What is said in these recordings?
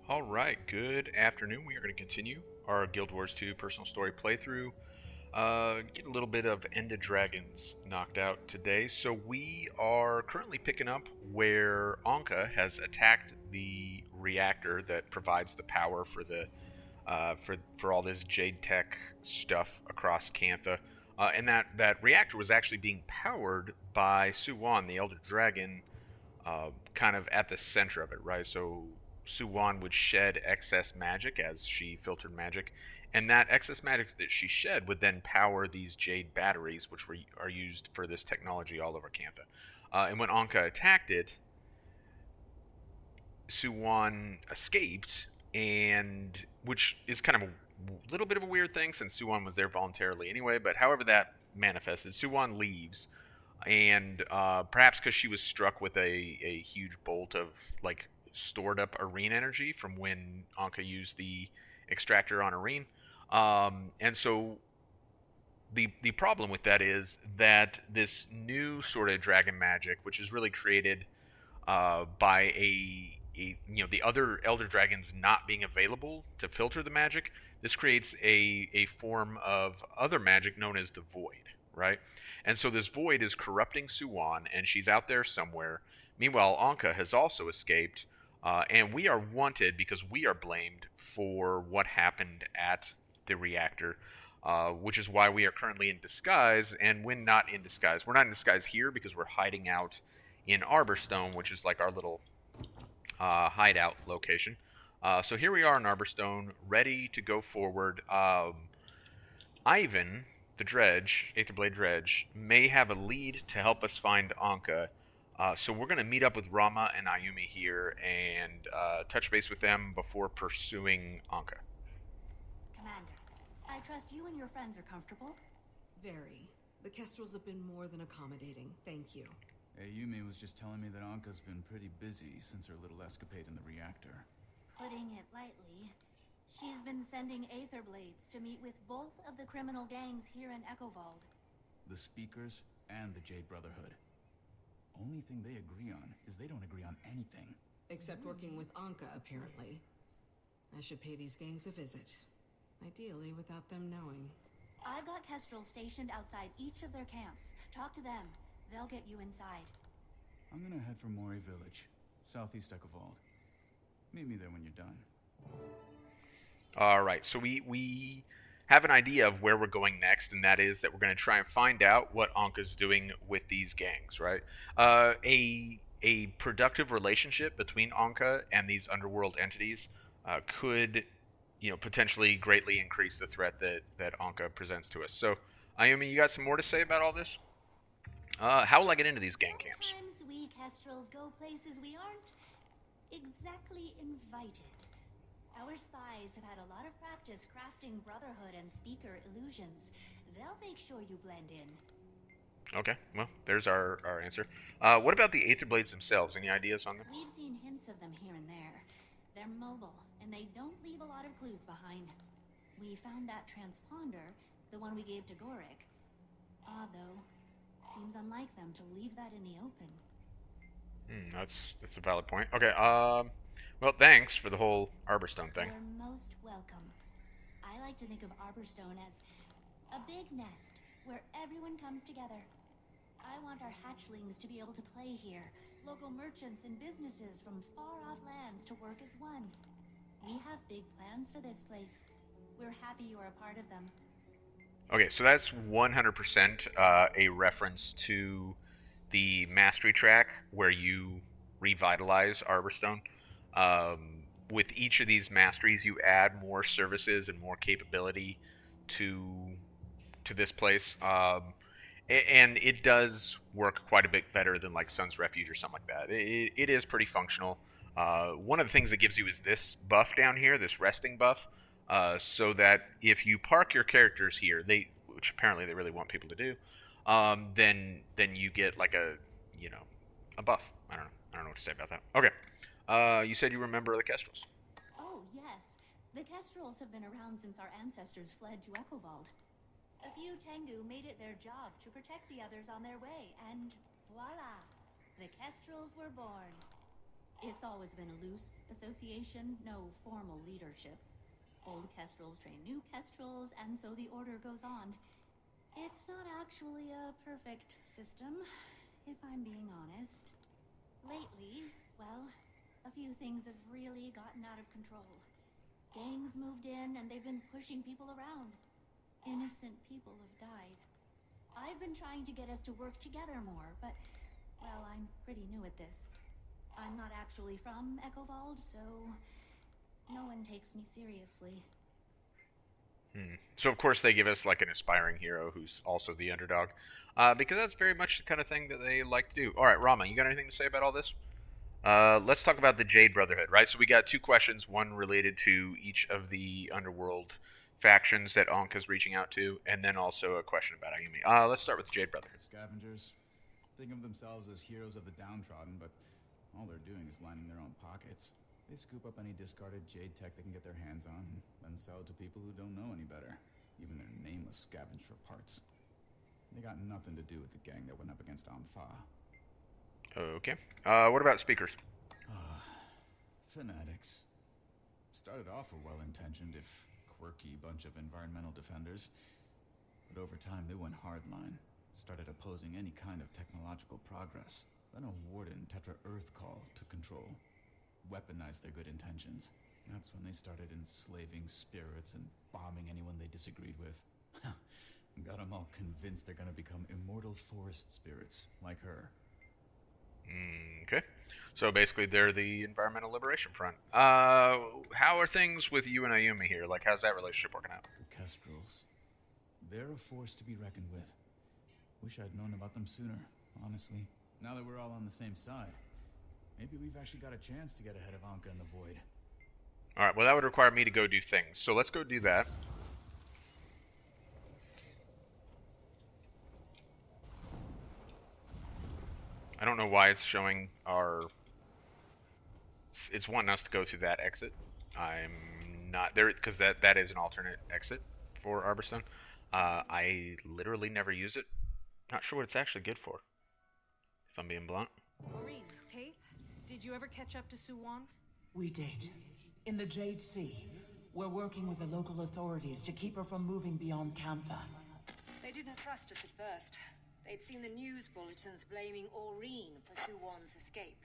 All right, good afternoon. We are going to continue our Guild Wars 2 personal story playthrough. Get a little bit of End of Dragons knocked out today. So we are currently picking up where Ankka has attacked the reactor that provides the power for the for all this Jade Tech stuff across Cantha. And that reactor was actually being powered by Suwan, the Elder Dragon, kind of at the center of it, right? So Suwan would shed excess magic as she filtered magic, and that excess magic that she shed would then power these jade batteries, which are used for this technology all over Cantha. And when Ankka attacked it, Suwan escaped, and which is kind of a little bit of a weird thing since Suwan was there voluntarily anyway. But however that manifested, Suwan leaves, and perhaps because she was struck with a huge bolt of like stored up Arene energy from when Ankha used the extractor on Arene. And so the problem with that is that this new sort of dragon magic, which is really created by the other elder dragons not being available to filter the magic, this creates a form of other magic known as the void, right? And so this void is corrupting Suwan, and she's out there somewhere. Meanwhile, Ankha has also escaped, and we are wanted because we are blamed for what happened at the reactor. Which is why we are currently in disguise, and when not in disguise, we're not in disguise here because we're hiding out in Arborstone, which is like our little hideout location. So here we are in Arborstone, ready to go forward. Ivan, the Dredge, Aetherblade Dredge, may have a lead to help us find Ankha. So we're going to meet up with Rama and Ayumi here and touch base with them before pursuing Ankha. Commander, I trust you and your friends are comfortable? Very. The Kestrels have been more than accommodating. Thank you. Hey, Yumi was just telling me that Anka's been pretty busy since her little escapade in the reactor. Putting it lightly, she's been sending Aether Blades to meet with both of the criminal gangs here in Echovald. The Speakers and the Jade Brotherhood. Only thing they agree on is they don't agree on anything. Except working with Ankha, apparently. I should pay these gangs a visit. Ideally, without them knowing. I've got Kestrels stationed outside each of their camps. Talk to them. They'll get you inside. I'm gonna head for Mori Village, southeast Echovald. Meet me there when you're done. All right, so we have an idea of where we're going next, and that is that we're going to try and find out what Ankha's doing with these gangs, right? A productive relationship between Ankha and these underworld entities could, potentially greatly increase the threat that Ankha presents to us. So, Ayumi, you got some more to say about all this? How will I get into these gang camps? Sometimes we Kestrels go places we aren't exactly invited. Our spies have had a lot of practice crafting Brotherhood and Speaker illusions. They'll make sure you blend in. Okay, well, there's our answer. What about the Aether Blades themselves? Any ideas on them? We've seen hints of them here and there. They're mobile, and they don't leave a lot of clues behind. We found that transponder, the one we gave to Gorik. Odd, though. Seems unlike them to leave that in the open. That's a valid point. Okay, well, thanks for the whole Arborstone thing. You're most welcome. I like to think of Arborstone as a big nest where everyone comes together. I want our hatchlings to be able to play here, local merchants and businesses from far-off lands to work as one. We have big plans for this place. We're happy you're a part of them. Okay, so that's 100% a reference to the mastery track where you revitalize Arborstone. With each of these masteries, you add more services and more capability to this place, and it does work quite a bit better than like Sun's Refuge or something like that. It is pretty functional. One of the things it gives you is this buff down here, this resting buff, so that if you park your characters here, which apparently they really want people to do, then you get like a buff. I don't know what to say about that. Okay. You said you remember the Kestrels. Oh, yes. The Kestrels have been around since our ancestors fled to Echovald. A few Tengu made it their job to protect the others on their way, and voila! The Kestrels were born. It's always been a loose association, no formal leadership. Old kestrels train new kestrels, and so the order goes on. It's not actually a perfect system, if I'm being honest. Lately, well, a few things have really gotten out of control. Gangs moved in, and they've been pushing people around. Innocent people have died. I've been trying to get us to work together more, but, well, I'm pretty new at this. I'm not actually from Echovald, so no one takes me seriously. So of course they give us like an aspiring hero who's also the underdog, because that's very much the kind of thing that they like to do. All right, Rama, you got anything to say about all this? Let's talk about the Jade Brotherhood, right? So we got two questions, one related to each of the underworld factions that Ankka's reaching out to, and then also a question about Ayumi. Let's start with the Jade Brotherhood. Scavengers think of themselves as heroes of the downtrodden, but all they're doing is lining their own pockets. They scoop up any discarded Jade tech they can get their hands on, and then sell it to people who don't know any better. Even their nameless scavenge for parts. They got nothing to do with the gang that went up against Ampha. Okay. What about speakers? Fanatics. Started off a well-intentioned, if quirky, bunch of environmental defenders. But over time, they went hardline. Started opposing any kind of technological progress. Then a warden Tetra Earth call took control. Weaponized their good intentions. That's when they started enslaving spirits and bombing anyone they disagreed with. Got them all convinced they're gonna become immortal forest spirits, like her. Okay. So basically, they're the Environmental Liberation Front. How are things with you and Ayumi here? Like, how's that relationship working out? The Kestrels. They're a force to be reckoned with. Wish I'd known about them sooner, honestly. Now that we're all on the same side, maybe we've actually got a chance to get ahead of Ankka and the Void. All right. Well, that would require me to go do things. So let's go do that. I don't know why it's showing our... It's wanting us to go through that exit. I'm not there because that is an alternate exit for Arborstone. I literally never use it. Not sure what it's actually good for, if I'm being blunt. Maureen, Paith, did you ever catch up to Suwan? We did. In the Jade Sea. We're working with the local authorities to keep her from moving beyond Kantha. They didn't trust us at first. They'd seen the news bulletins blaming Aureen for Suwan's escape.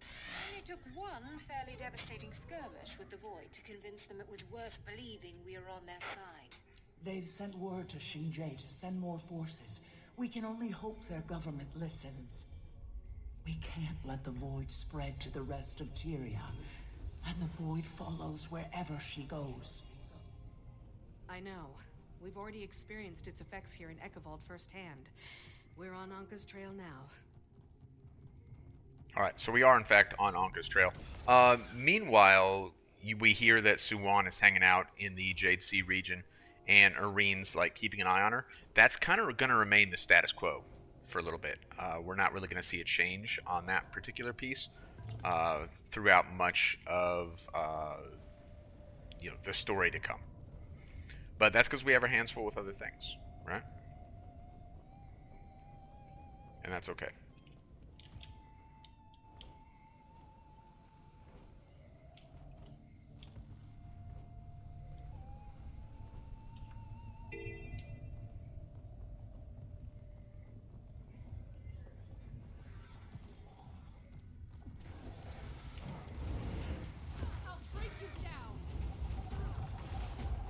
It only took one fairly devastating skirmish with the Void to convince them it was worth believing we were on their side. They've sent word to Shinjay to send more forces. We can only hope their government listens. We can't let the Void spread to the rest of Tyria. And the Void follows wherever she goes. I know. We've already experienced its effects here in Echovald firsthand. We're on Ankka's trail now. All right, so we are in fact on Ankka's trail. Meanwhile, we hear that Suwan is hanging out in the Jade Sea region, and Areen's like keeping an eye on her. That's kind of going to remain the status quo for a little bit. We're not really going to see a change on that particular piece throughout much of the story to come. But that's because we have our hands full with other things, right? And that's okay. I'll break you down!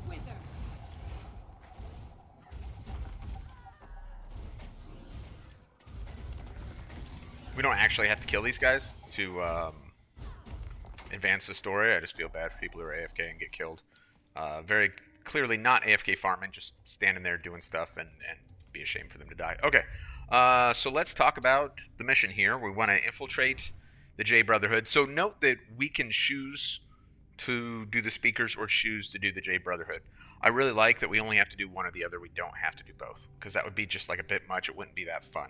Wither! We don't actually have to kill these guys to advance the story. I just feel bad for people who are AFK and get killed. Very clearly not AFK farming, just standing there doing stuff and be a shame for them to die. Okay, so let's talk about the mission here. We want to infiltrate the J Brotherhood. So note that we can choose to do the speakers or choose to do the J Brotherhood. I really like that we only have to do one or the other. We don't have to do both because that would be just like a bit much. It wouldn't be that fun.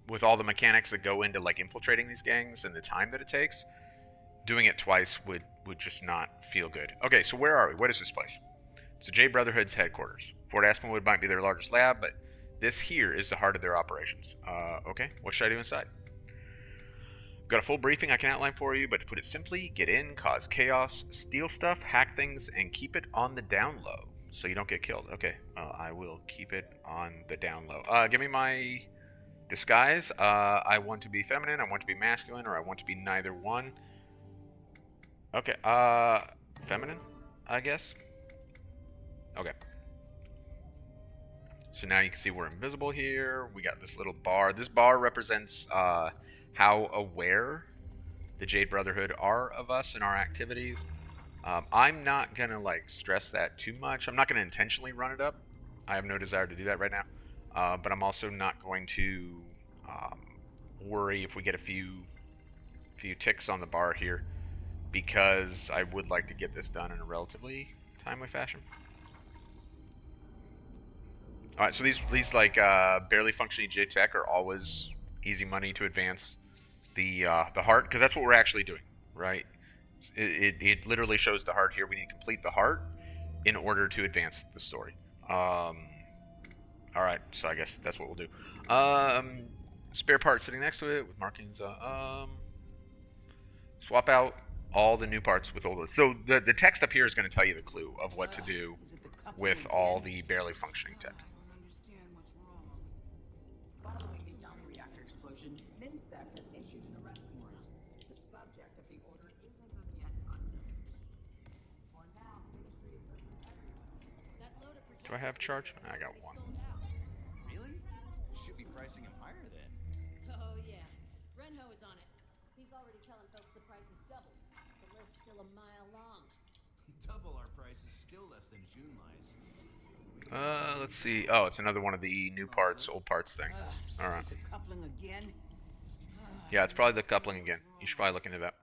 With all the mechanics that go into like infiltrating these gangs and the time that it takes, doing it twice would just not feel good. Okay, so where are we? What is this place? It's the J Brotherhood's headquarters. Fort Aspenwood might be their largest lab, but this here is the heart of their operations. Okay, what should I do inside? Got a full briefing I can outline for you, but to put it simply, get in, cause chaos, steal stuff, hack things, and keep it on the down low so you don't get killed. Okay, I will keep it on the down low. Give me my disguise. I want to be feminine, I want to be masculine, or I want to be neither one. Okay, feminine, I guess. Okay. So now you can see we're invisible here. We got this little bar. This bar represents how aware the Jade Brotherhood are of us and our activities. I'm not gonna like stress that too much. I'm not gonna intentionally run it up. I have no desire to do that right now. But I'm also not going to um, worry if we get a few ticks on the bar here, because I would like to get this done in a relatively timely fashion. All right, so these like barely functioning J tech are always easy money to advance the heart, because that's what we're actually doing, right? It literally shows the heart here. We need to complete the heart in order to advance the story. All right, so I guess that's what we'll do. Spare part sitting next to it with markings. Swap out all the new parts with old ones. So the text up here is going to tell you the clue of what to do Is it the coupling with all again? the barely functioning tech. I don't understand what's wrong. Following the young reactor explosion, MinSec has issued an arrest warrant. The subject of the order is as of yet unknown. For now, the ministry is urging everyone. That load of Do I have charge? I got projectiles one. sold out. Really? Should be pricing him higher then. Oh yeah, Renho is on it. He's already telling folks the price is doubled. The list's still a mile long. Double our price is still less than Junlai's. Let's see. Oh, it's another one of the new parts, old parts thing. All right. Is it the coupling again? Yeah, it's probably the coupling again. You should probably look into that.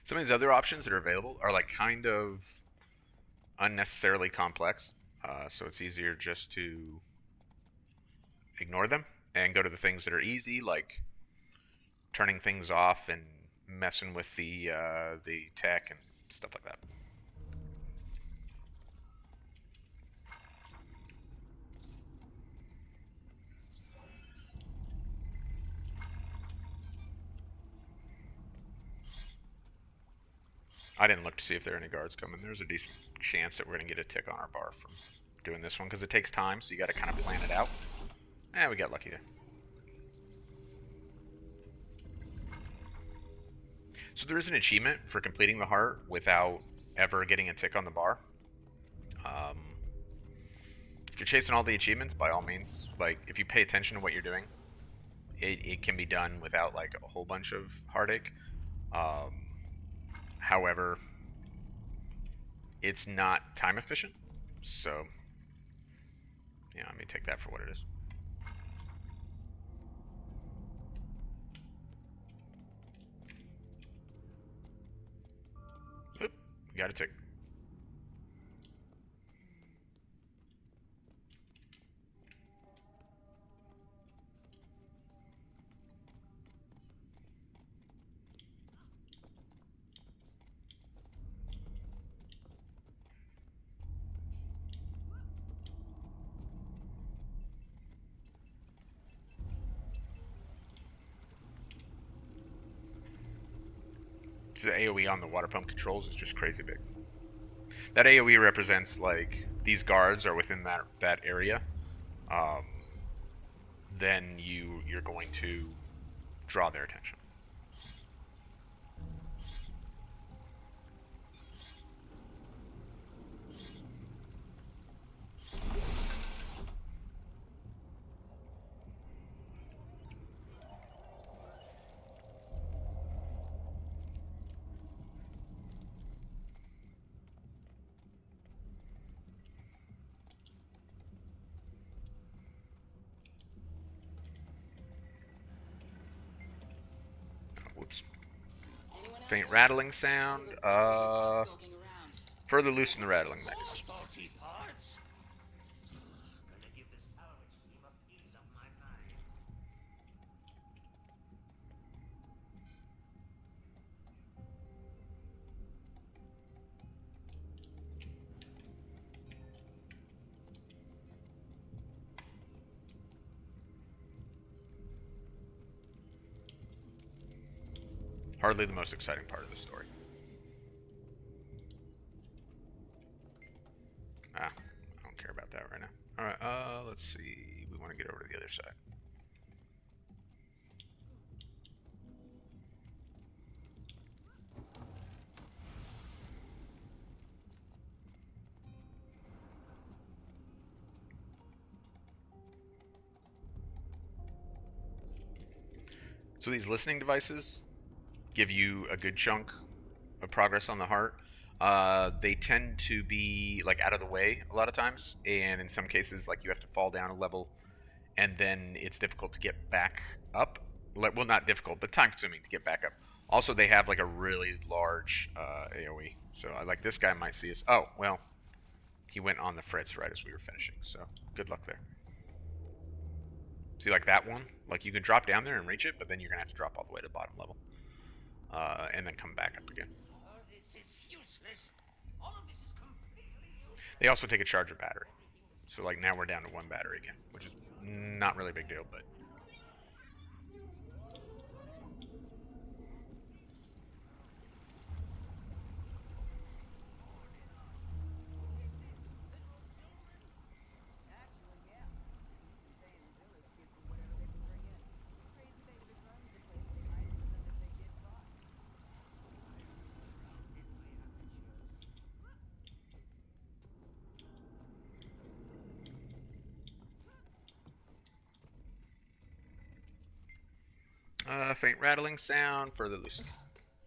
Some of these other options that are available are like kind of unnecessarily complex, so it's easier just to ignore them and go to the things that are easy, like turning things off and messing with the tech and stuff like that. I didn't look to see if there are any guards coming. There's a decent chance that we're going to get a tick on our bar from doing this one, because it takes time, so you got to kind of plan it out. We got lucky there. So there is an achievement for completing the heart without ever getting a tick on the bar. If you're chasing all the achievements, by all means, like if you pay attention to what you're doing, it can be done without like a whole bunch of heartache. However, it's not time efficient, so yeah, let me take that for what it is. Oop, we got a tick. The AoE on the water pump controls is just crazy big. That AoE represents like these guards are within that area. Um, then you're going to draw their attention. Whoops. Faint rattling sound. Further loosen the rattling mechanism. Faulty parts? Gonna give the salvage team a piece of my mind. Hardly the most exciting part of the story. I don't care about that right now. Alright, let's see. We want to get over to the other side. So these listening devices give you a good chunk of progress on the heart. They tend to be like out of the way a lot of times, and in some cases, like you have to fall down a level, and then it's difficult to get back up. Well, not difficult, but time-consuming to get back up. Also, they have like a really large AOE, so like this guy might see us. Oh well, he went on the fritz right as we were finishing. So good luck there. See, like that one, like you can drop down there and reach it, but then you're gonna have to drop all the way to the bottom level, and then come back up again. All this is useless. All of this is completely useless. They also take a charger battery, so like now we're down to one battery again, which is not really a big deal, but. Faint rattling sound, further loosening.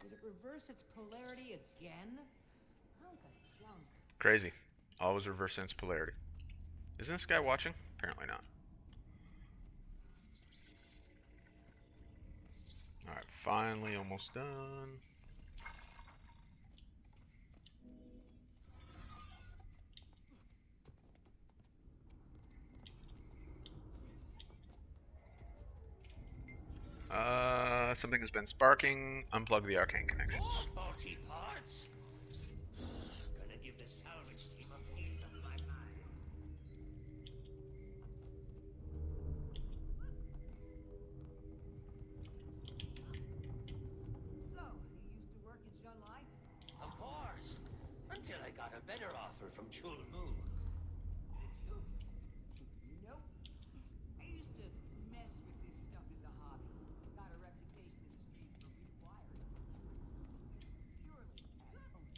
Did it reverse its polarity again? Hunk of junk. Crazy. Always reverse sense polarity. Isn't this guy watching? Apparently not. Alright, finally almost done. Something has been sparking. Unplug the arcane connections. More faulty parts. Gonna give the salvage team a piece of my mind. So, you used to work at Junlai? Of course. Until I got a better offer from Chul Mu. Did you? Nope. I used to mess with this stuff as a hobby. Got a reputation in the streets for rewiring. Purely as own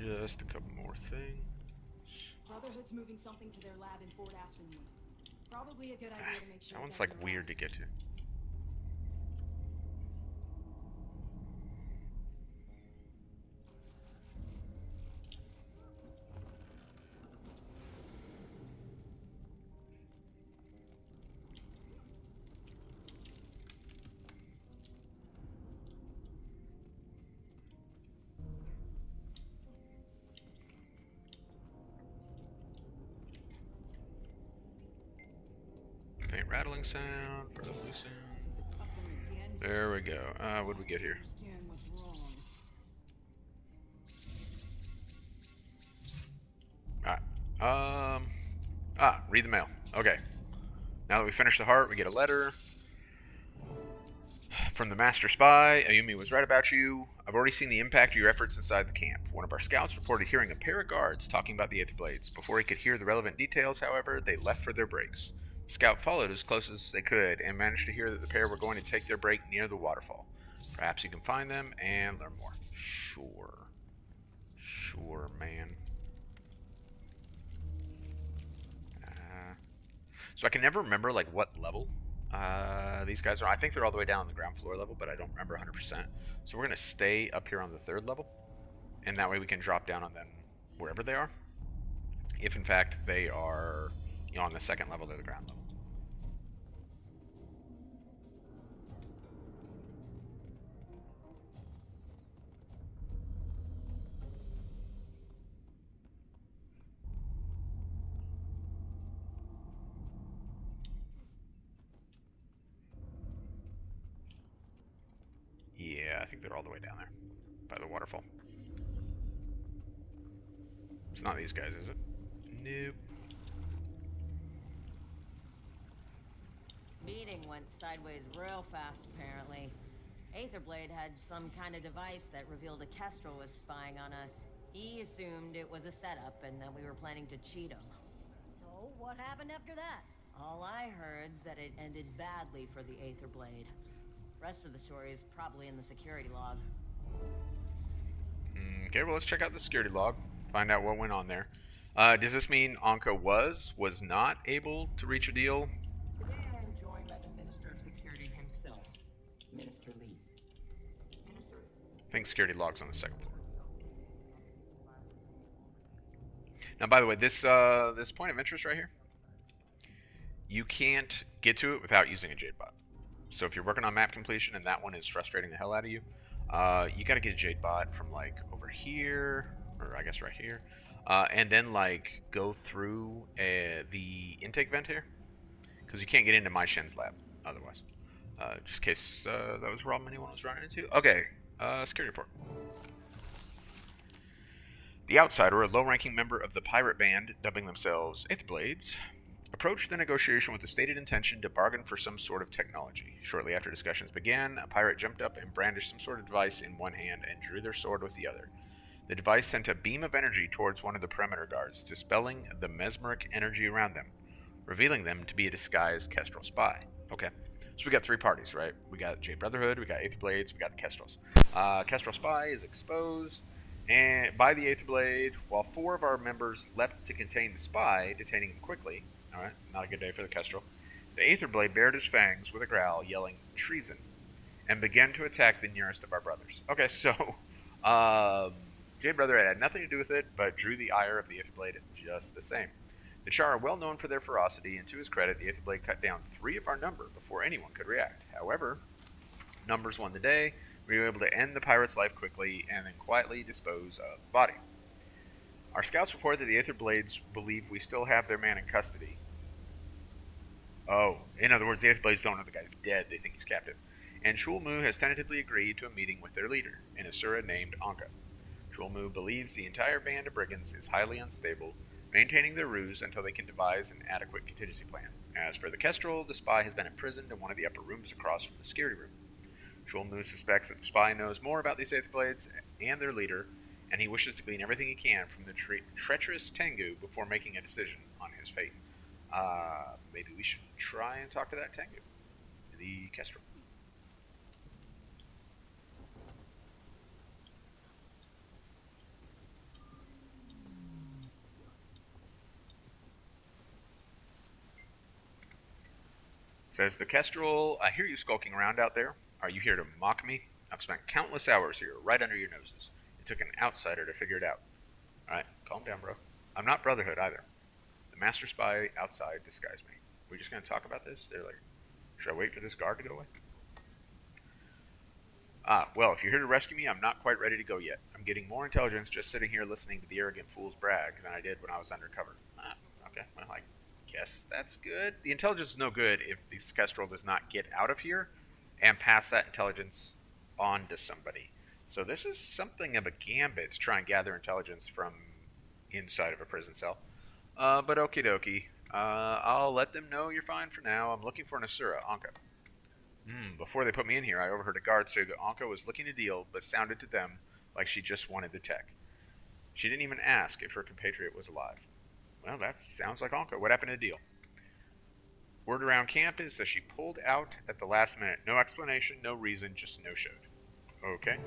Just a couple more things. Brotherhood's moving something to their lab in Fort Aspenwood. Probably a good idea to make sure. That one's it like doesn't weird to arrive. get to. Faint rattling sound, further loosening. Is it the coupling again? There we go. What did we get here? Understand what's wrong. Alright. Read the mail. Okay. Now that we finished the heart, we get a letter from the Master Spy. Ayumi was right about you. I've already seen the impact of your efforts inside the camp. One of our scouts reported hearing a pair of guards talking about the Aether Blades. Before he could hear the relevant details, however, they left for their breaks. The scout followed as close as they could and managed to hear that the pair were going to take their break near the waterfall. Perhaps you can find them and learn more. Sure. Sure, man. So I can never remember like what level these guys are. I think they're all the way down on the ground floor level, but I don't remember 100%. So we're going to stay up here on the 3rd level, and that way we can drop down on them wherever they are. If in fact they are, you know, on the 2nd level, they're the ground level. Yeah, I think they're all the way down there by the waterfall. It's not these guys, is it? Nope. Meeting went sideways real fast, apparently. Aetherblade had some kind of device that revealed a Kestrel was spying on us. He assumed it was a setup and that we were planning to cheat him. So, what happened after that? All I heard's that it ended badly for the Aetherblade. Rest of the story is probably in the security log. Okay, well, let's check out the security log. Find out what went on there. Does this mean Ankka was not able to reach a deal? Today I am joined by the Minister of Security himself, Minister Lee. Minister, I think security log's on the second floor. Now, by the way, this point of interest right here, you can't get to it without using a jade bot. So if you're working on map completion and that one is frustrating the hell out of you, you got to get a jade bot from like over here, or I guess right here, and then like go through the intake vent here, because you can't get into my Shen's lab otherwise. Just in case that was a problem anyone was running into. Okay, security report. The Outsider, a low-ranking member of the pirate band dubbing themselves Aetherblades, approached the negotiation with the stated intention to bargain for some sort of technology. Shortly after discussions began, a pirate jumped up and brandished some sort of device in one hand and drew their sword with the other. The device sent a beam of energy towards one of the perimeter guards, dispelling the mesmeric energy around them, revealing them to be a disguised Kestrel spy. Okay, so we got three parties, right? We got Jade Brotherhood, we got Aetherblades, we got the Kestrels. Kestrel spy is exposed and by the Aetherblade, while four of our members leapt to contain the spy, detaining him quickly. Alright, not a good day for the Kestrel. The Aetherblade bared his fangs with a growl, yelling, "Treason," and began to attack the nearest of our brothers. Okay, so, Jade Brother had nothing to do with it, but drew the ire of the Aetherblade just the same. The Char are well known for their ferocity, and to his credit, the Aetherblade cut down three of our number before anyone could react. However, numbers won the day. We were able to end the pirate's life quickly and then quietly dispose of the body. Our scouts report that the Aetherblades believe we still have their man in custody. Oh, in other words, the Aetherblades don't know the guy's dead, they think he's captive. And Shulmu has tentatively agreed to a meeting with their leader, an Asura named Ankka. Shulmu believes the entire band of brigands is highly unstable, maintaining their ruse until they can devise an adequate contingency plan. As for the Kestrel, the spy has been imprisoned in one of the upper rooms across from the security room. Shulmu suspects that the spy knows more about these Aetherblades and their leader, and he wishes to glean everything he can from the treacherous Tengu before making a decision on his fate. Maybe we should try and talk to that Tengu, the Kestrel. Says the Kestrel, "I hear you skulking around out there. Are you here to mock me? I've spent countless hours here, right under your noses. It took an outsider to figure it out." Alright, calm down, bro. I'm not Brotherhood either. The master spy outside disguised me. We're just gonna talk about this? They're like, should I wait for this guard to go away? Well, if you're here to rescue me, I'm not quite ready to go yet. I'm getting more intelligence just sitting here listening to the arrogant fool's brag than I did when I was undercover. Okay, well, I guess that's good. The intelligence is no good if the Kestrel does not get out of here and pass that intelligence on to somebody. So this is something of a gambit to try and gather intelligence from inside of a prison cell. But okie dokie. I'll let them know you're fine for now. I'm looking for an Asura, Ankka. Before they put me in here, I overheard a guard say that Ankka was looking to deal, but sounded to them like she just wanted the tech. She didn't even ask if her compatriot was alive. Well, that sounds like Ankka. What happened to the deal? Word around camp is that she pulled out at the last minute. No explanation, no reason, just no-showed. Okay.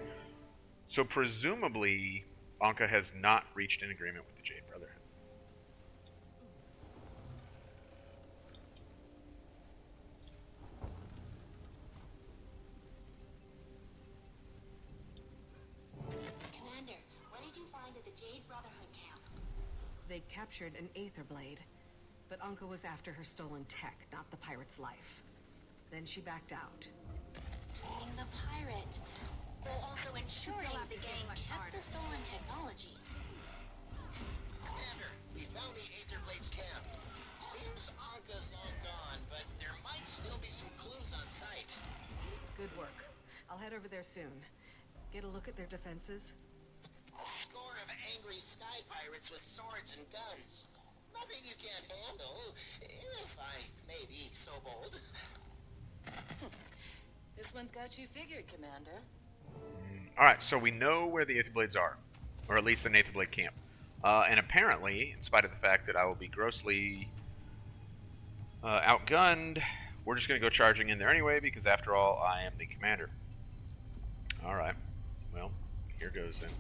So presumably, Ankka has not reached an agreement with the Jade Brotherhood. Commander, what did you find at the Jade Brotherhood camp? They captured an Aetherblade, but Ankka was after her stolen tech, not the pirate's life. Then she backed out. Taming the pirate, while also ensuring the gang kept the stolen technology. Commander, we found the Aetherblade's camp. Seems Ankka's long gone, but there might still be some clues on site. Good work. I'll head over there soon. Get a look at their defenses. A score of angry sky pirates with swords and guns. Nothing you can't handle, if I may be so bold. This one's got you figured, Commander. Alright, so we know where the Aether Blades are. Or at least the Aether Blade camp. And apparently, in spite of the fact that I will be grossly outgunned, we're just going to go charging in there anyway, because after all, I am the commander. Alright. Well, here goes then.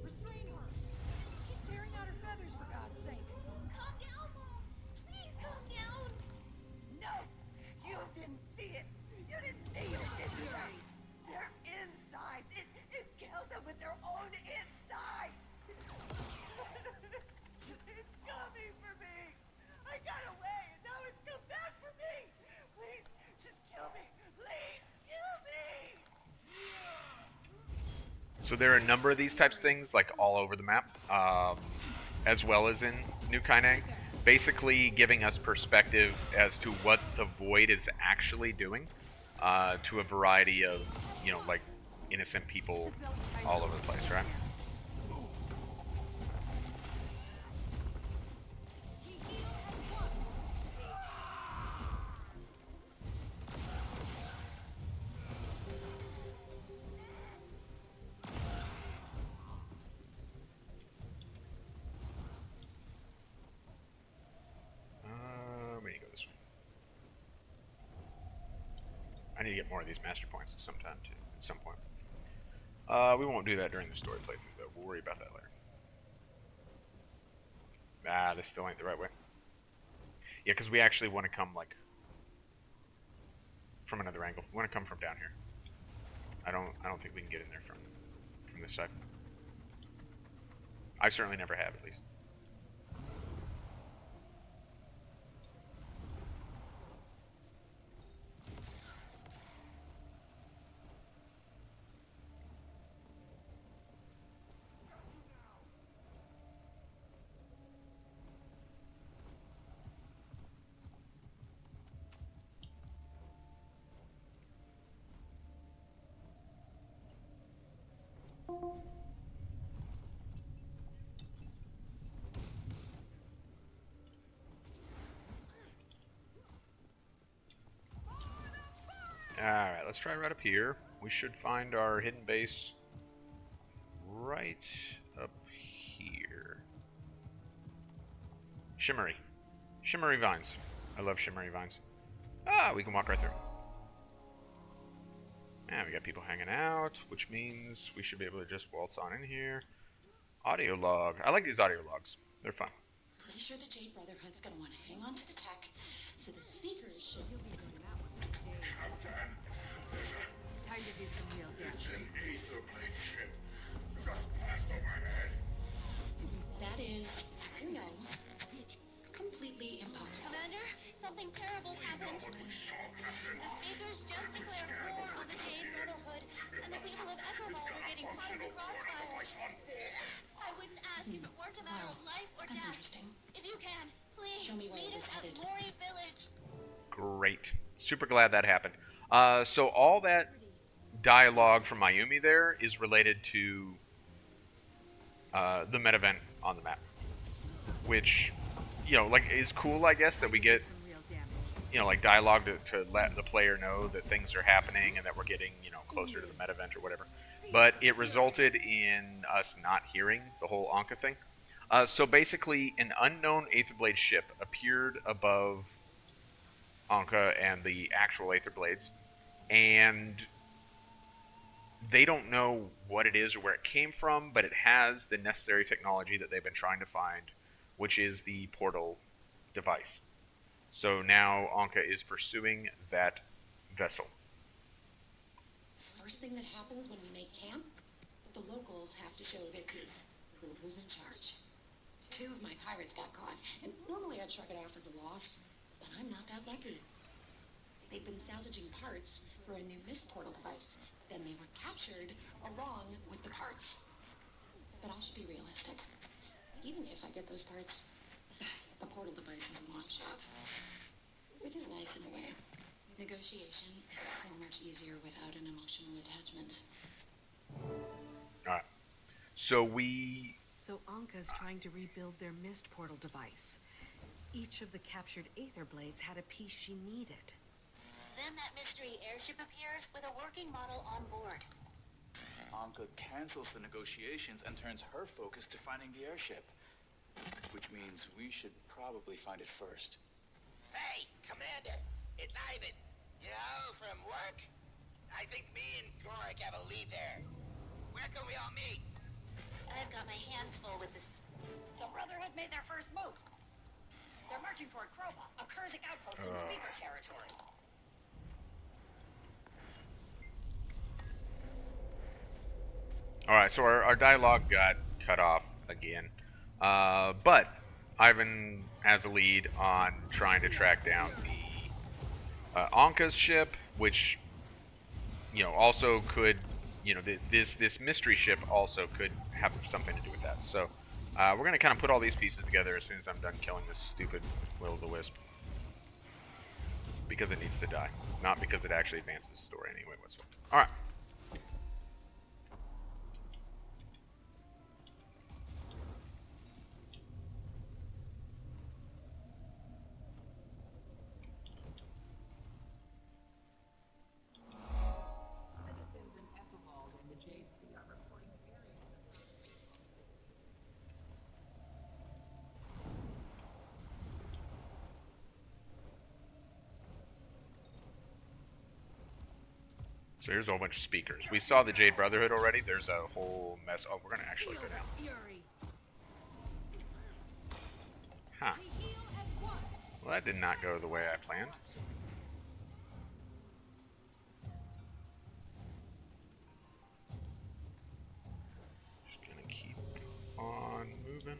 Restrain her! She's tearing out her feathers, for God's sake! Calm down, Mom. Please calm down. No! You didn't see it! You didn't see it, did you? Their insides! It killed them with their own insides! It's coming for me! I got away, and now it's come back for me! Please, just kill me! Please, kill me! So there are a number of these types of things, like all over the map, as well as in New Kainang, basically giving us perspective as to what the Void is actually doing to a variety of, you know, like innocent people all over the place, right? We need to go this way. I need to get more of these master points sometime too, at some point. We won't do that during the story playthrough though. We'll worry about that later. Ah, this still ain't the right way. Yeah, because we actually want to come like from another angle. We want to come from down here. I don't think we can get in there from this side. I certainly never have, at least. Alright, let's try right up here. We should find our hidden base right up here. Shimmery. Shimmery vines. I love shimmery vines. Ah, we can walk right through. And we got people hanging out, which means we should be able to just waltz on in here. Audio log. I like these audio logs. They're fun. Pretty sure the Jade Brotherhood's gonna want to hang on to the tech, so the speakers should... Time to do some real damage. That is, no, completely impossible. Commander, something terrible's happened. The speakers just declared war on the Jade Brotherhood, and the people of Echovault are getting caught in the crossfire. I wouldn't ask if it weren't a matter of life or That's death. interesting. If you can, please Show me where meet it us is at headed. Glory Village. Great. Super glad that happened. So all that dialogue from Mayumi there is related to the meta event on the map, which, you know, like is cool, I guess, that we get, Some real damage. you know, like dialogue to let the player know that things are happening and that we're getting, you know, closer to the meta event or whatever. But it resulted in us not hearing the whole Ankka thing. So basically, an unknown Aetherblade ship appeared above Ankka and the actual Aetherblades, and they don't know what it is or where it came from, but it has the necessary technology that they've been trying to find, which is the portal device. So now Ankka is pursuing that vessel. First thing that happens when we make camp, the locals have to show their proof. Prove who's in charge. 2 of my pirates got caught, and normally I'd shrug it off as a loss, but I'm not that lucky. They've been salvaging parts for a new mist portal device. Then they were captured along with the parts. But I should be realistic. Even if I get those parts, the portal device is a long shot. Which is life in a way. Negotiation are much easier without an emotional attachment. All right. So we. So Ankka's trying to rebuild their mist portal device. Each of the captured Aether Blades had a piece she needed. Then that mystery airship appears with a working model on board. Ankka cancels the negotiations and turns her focus to finding the airship. Which means we should probably find it first. Hey, Commander, it's Ivan. You know, from work? I think me and Gorik have a lead there. Where can we all meet? I've got my hands full with this. The Brotherhood made their first move. They're marching toward Krova, a Kurzik outpost in Speaker territory. All right. So our dialogue got cut off again, but Ivan has a lead on trying to track down the Ankka's ship, which also could this mystery ship also could have something to do with that. So we're gonna kind of put all these pieces together as soon as I'm done killing this stupid will-o'-the-wisp, because it needs to die, not because it actually advances the story anyway whatsoever. All right. Citizens in Ephevold and the Jade Sea are reporting various. So here's a whole bunch of speakers. We saw the Jade Brotherhood already. There's a whole mess. Oh, we're gonna actually go down. Huh. Well, that did not go the way I planned. Just gonna keep on moving.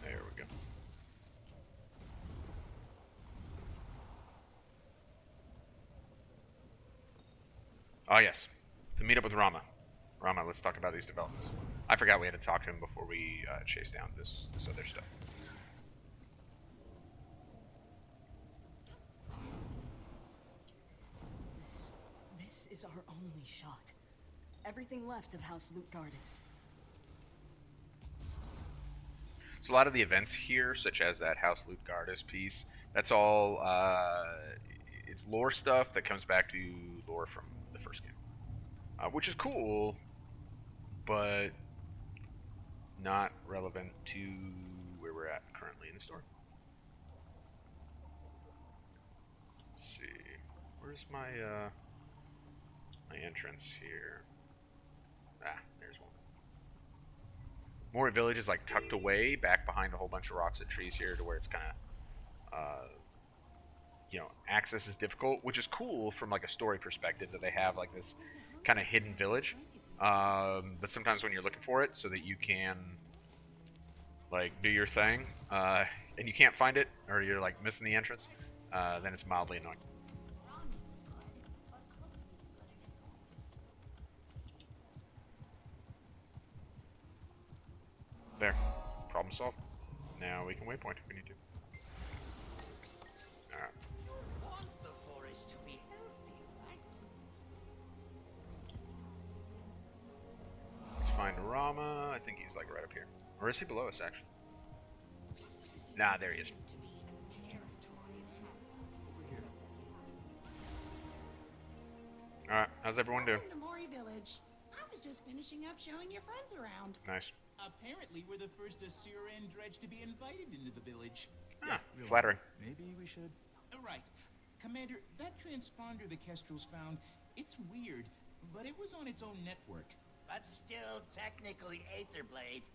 There we go. Oh yes, to meet up with Rama. Rama, let's talk about these developments. I forgot we had to talk to him before we chase down this other stuff. This is our only shot. Everything left of House Lutgardis. So a lot of the events here, such as that House Lutgardis piece, that's all it's lore stuff that comes back to lore from the first game, which is cool, but not relevant to where we're at currently in the story. Let's see, where's my my entrance here? Ah, there's one. Mori Village is like tucked away back behind a whole bunch of rocks and trees here, to where it's kind of access is difficult, which is cool from like a story perspective, that they have like this kind of hidden village. But sometimes when you're looking for it, so that you can like do your thing, and you can't find it, or you're like missing the entrance, then it's mildly annoying. There, problem solved. Now we can waypoint if we need to. All right. Want the forest to be healthy, right? Let's find Rama. I think he's like right up here. Or is he below us, actually? Nah, there he is. Alright, how's everyone doing? Welcome to Mori Village. I was just finishing up showing your friends around. Nice. Apparently, we're the first Asura and Dredge to be invited into the village. Ah, flattering. Maybe we should... Right. Commander, that transponder the Kestrels found, it's weird, but it was on its own network. But still technically Aetherblade.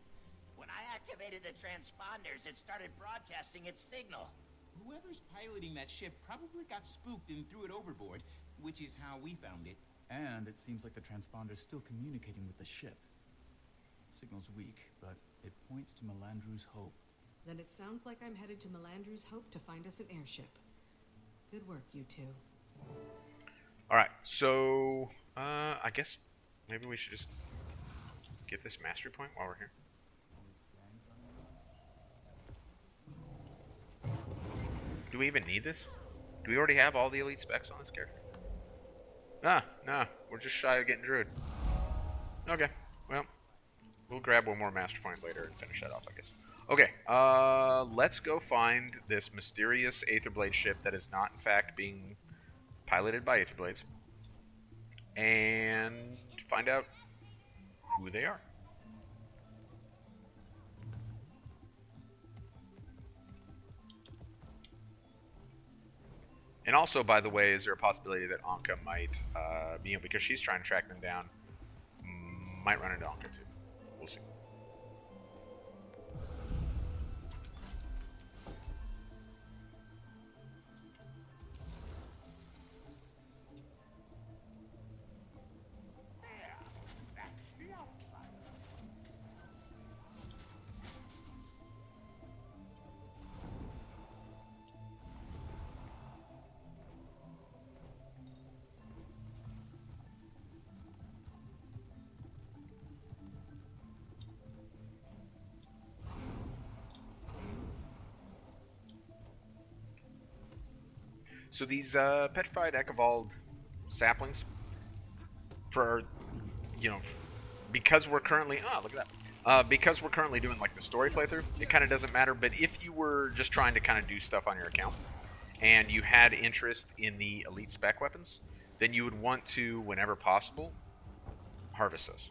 When I activated the transponders, it started broadcasting its signal. Whoever's piloting that ship probably got spooked and threw it overboard, which is how we found it. And it seems like the transponder's still communicating with the ship. Signal's weak, but it points to Melandru's Hope. Then it sounds like I'm headed to Melandru's Hope to find us an airship. Good work, you two. Alright, so I guess maybe we should just get this mastery point while we're here. Do we even need this? Do we already have all the elite specs on this character? Ah, nah, we're just shy of getting druid. Okay, well, we'll grab one more master point later and finish that off, I guess. Okay, let's go find this mysterious Aetherblade ship that is not, in fact, being piloted by Aetherblades, and find out who they are. And also, by the way, is there a possibility that Ankka might, because she's trying to track them down, might run into Ankka too? We'll see. That's the outside. So these petrified Ekavald saplings, for you know, because we're currently look at that. Because we're currently doing like the story playthrough, it kind of doesn't matter. But if you were just trying to kind of do stuff on your account and you had interest in the elite spec weapons, then you would want to, whenever possible, harvest those.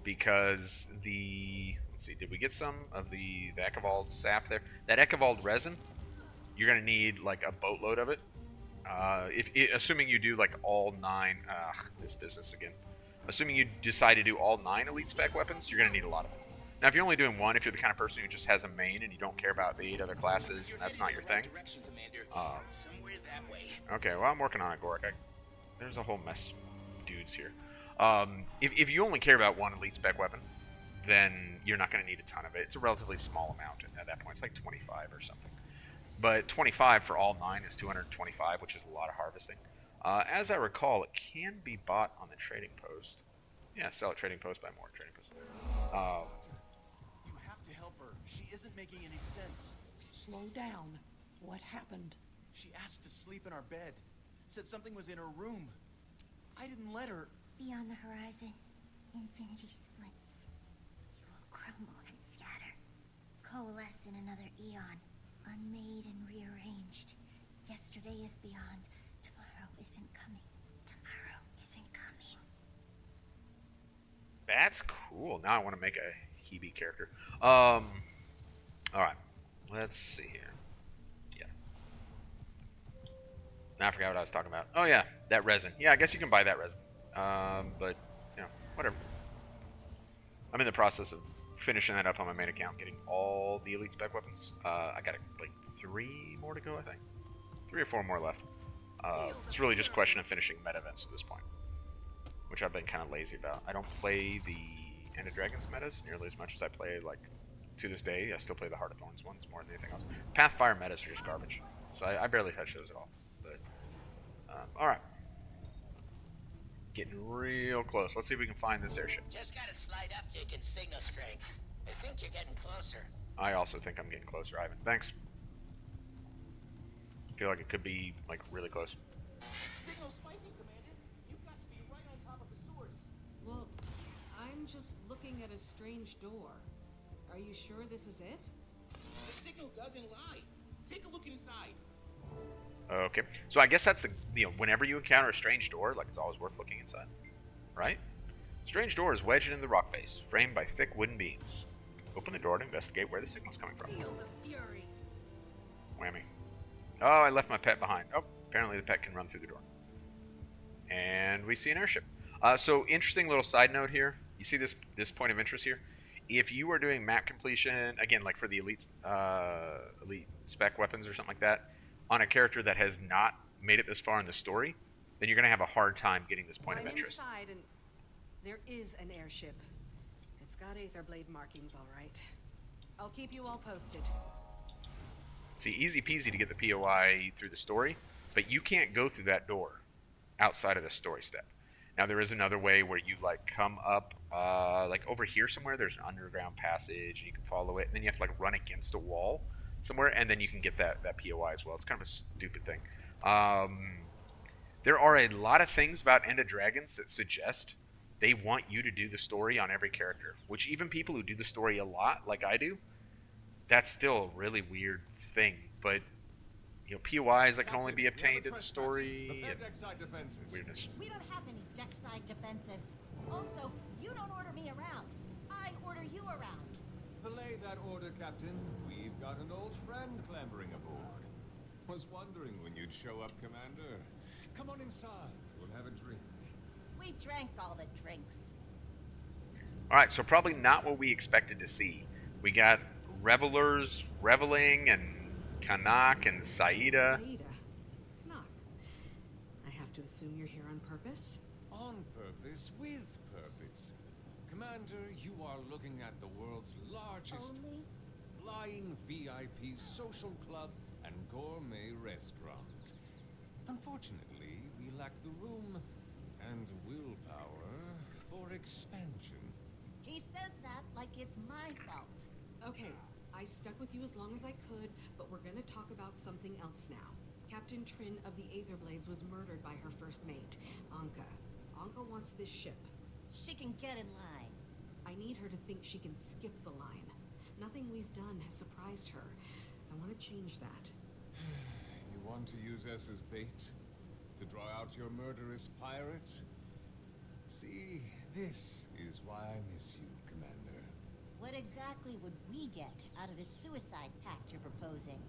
Because the let's see, did we get some of the Ekavald sap there? That Ekavald resin, you're gonna need like a boatload of it. Assuming you do like all 9, this business again. Assuming you decide to do all 9 elite spec weapons, you're gonna need a lot of it. Now, if you're only doing one, if you're the kind of person who just has a main and you don't care about the 8 other classes, and that's not your thing. Okay, well I'm working on it, Gorik. There's a whole mess, dudes here. If you only care about one elite spec weapon, then you're not going to need a ton of it. It's a relatively small amount at that point. It's like 25 or something. But 25 for all 9 is 225, which is a lot of harvesting. As I recall, it can be bought on the trading post. Yeah, sell at trading post, buy more at trading post. You have to help her. She isn't making any sense. Slow down. What happened? She asked to sleep in our bed. Said something was in her room. I didn't let her. Beyond the horizon, infinity splits. You will crumble and scatter. Coalesce in another eon, unmade and rearranged. Yesterday is beyond. Tomorrow isn't coming. Tomorrow isn't coming. That's cool. Now I want to make a Hebe character. Alright. Let's see here. Yeah. Now I forgot what I was talking about. Oh yeah, that resin. Yeah, I guess you can buy that resin. But, whatever. I'm in the process of finishing that up on my main account, getting all the elite spec weapons. I got like 3 more to go, I think. 3 or 4 more left. It's really just a question of finishing meta events at this point, which I've been kind of lazy about. I don't play the End of Dragons metas nearly as much as I play, like, to this day. I still play the Heart of Thorns ones more than anything else. Pathfire metas are just garbage, so I barely touch those at all. But, alright. Getting real close. Let's see if we can find this airship. Just gotta slide up so you can signal strength. I think you're getting closer. I also think I'm getting closer, Ivan. Thanks. I feel like it could be, like, really close. Signal spiking, Commander. You've got to be right on top of the source. Well, I'm just looking at a strange door. Are you sure this is it? The signal doesn't lie. Take a look inside. Okay. So I guess that's the, whenever you encounter a strange door, like, it's always worth looking inside. Right? Strange door is wedged in the rock face, framed by thick wooden beams. Open the door to investigate where the signal's coming from. Feel the fury. Whammy. Oh, I left my pet behind. Oh, apparently the pet can run through the door. And we see an airship. So interesting little side note here. You see this point of interest here? If you are doing map completion, again, like for the elite spec weapons or something like that, on a character that has not made it this far in the story, then you're going to have a hard time getting this point of interest. Inside, and there is an airship. It's got Aetherblade markings, all right. I'll keep you all posted. See, easy peasy to get the POI through the story, but you can't go through that door outside of the story step. Now, there is another way where you, like, come up, like, over here somewhere, there's an underground passage, and you can follow it, and then you have to, like, run against a wall somewhere, and then you can get that POI as well. It's kind of a stupid thing. There are a lot of things about End of Dragons that suggest they want you to do the story on every character, which even people who do the story a lot, like I do, that's still a really weird thing. But POIs that can only be obtained in the story and weirdness. We don't have any deckside defenses. Also, you don't order me around. I order you around. Belay that order, Captain. We've got an old friend clambering aboard. Was wondering when you'd show up, Commander. Come on inside. We'll have a drink. We drank all the drinks. All right, so probably not what we expected to see. We got revelers reveling and Kanak and Saida. Saida. Knock. I have to assume you're here on purpose? On purpose, with purpose. Commander, you are looking at the world's largest flying VIP social club and gourmet restaurant. Unfortunately, we lack the room and willpower for expansion. He says that like it's my fault. Okay, I stuck with you as long as I could, but we're gonna talk about something else now. Captain Trin of the Aetherblades was murdered by her first mate, Ankka. Ankka wants this ship. She can get in line. I need her to think she can skip the line. Nothing we've done has surprised her. I want to change that. You want to use us as bait? To draw out your murderous pirates? See, this is why I miss you, Commander. What exactly would we get out of this suicide pact you're proposing?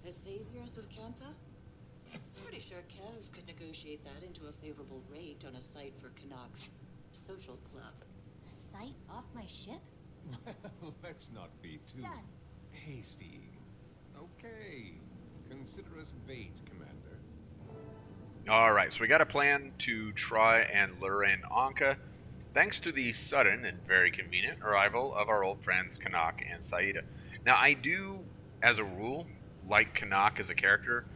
The saviors of Kantha? Pretty sure Kaz could negotiate that into a favorable rate on a site for Kanak's social club. A site off my ship? Well, let's not be too hasty. Okay, consider us bait, Commander. Alright, so we got a plan to try and lure in Ankka, thanks to the sudden and very convenient arrival of our old friends Kanak and Saida. Now, I do, as a rule, like Kanak as a character,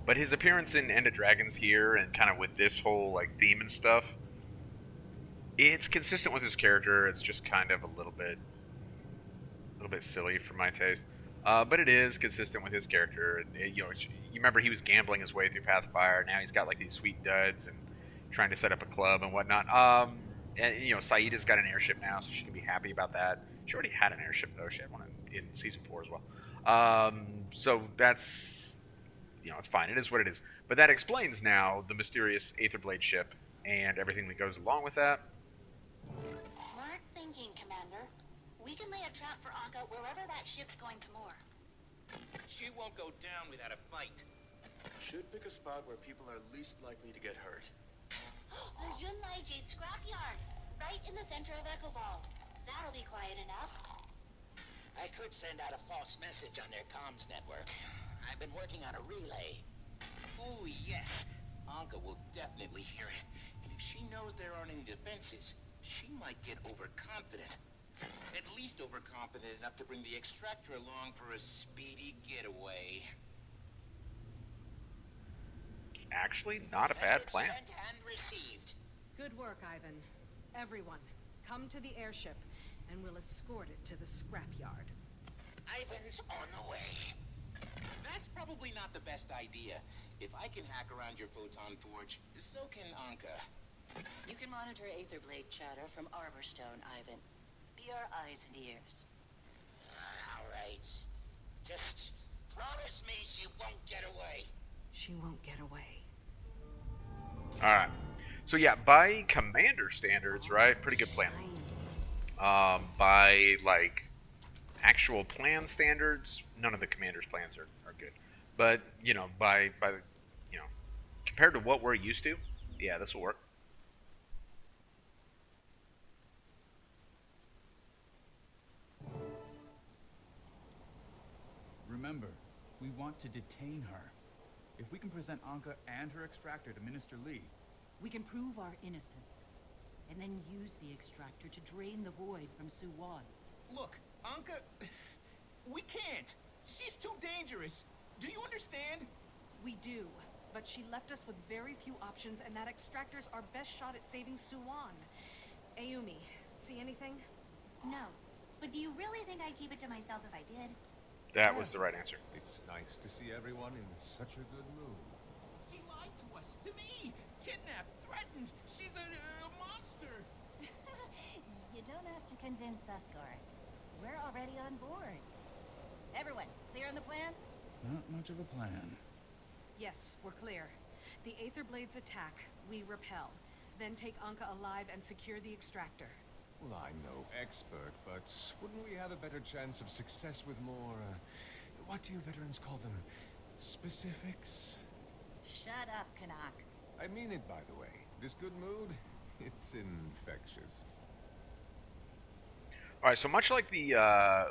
but his appearance in End of Dragons here, and kind of with this whole theme and stuff, it's consistent with his character. It's just kind of a little bit silly for my taste. But it is consistent with his character. And you remember he was gambling his way through Pathfire. Now he's got these sweet duds and trying to set up a club and whatnot. And Saida's got an airship now, so she can be happy about that. She already had an airship though. She had one in season 4 as well. So that's it's fine. It is what it is. But that explains now the mysterious Aetherblade ship and everything that goes along with that. Smart thinking, Commander. We can lay a trap for Ankka wherever that ship's going to moor. She won't go down without a fight. Should pick a spot where people are least likely to get hurt. The Junlai Jade scrapyard, right in the center of Echoval. That'll be quiet enough. I could send out a false message on their comms network. I've been working on a relay. Oh, yes. Ankka will definitely hear it. And if she knows there aren't any defenses, she might get overconfident. At least overconfident enough to bring the extractor along for a speedy getaway. It's actually not a bad plan. Sent and received. Good work, Ivan. Everyone, come to the airship, and we'll escort it to the scrapyard. Ivan's on the way. That's probably not the best idea. If I can hack around your photon forge, so can Ankka. You can monitor Aetherblade chatter from Arborstone, Ivan. Be our eyes and ears. All right. Just promise me she won't get away. She won't get away. Alright. So yeah, by Commander standards, right? Pretty good plan. By, actual plan standards, none of the Commander's plans are good. But, by compared to what we're used to, yeah, this will work. Remember, we want to detain her. If we can present Ankka and her extractor to Minister Lee, we can prove our innocence, and then use the extractor to drain the void from Suwan. Look, Ankka, we can't. She's too dangerous. Do you understand? We do, but she left us with very few options, and that extractor's our best shot at saving Suwan. Ayumi, see anything? No. But do you really think I'd keep it to myself if I did? That was the right answer. It's nice to see everyone in such a good mood. She lied To us, to me! Kidnapped, threatened! She's a monster! You don't have to convince us, Gort. We're already on board. Everyone, clear on the plan? Not much of a plan. Yes, we're clear. The Aetherblades attack, we repel. Then take Ankka alive and secure the extractor. Well, I'm no expert, but wouldn't we have a better chance of success with more, what do you veterans call them? Specifics? Shut up, Canuck. I mean it, by the way. This good mood, it's infectious. All right, so much like the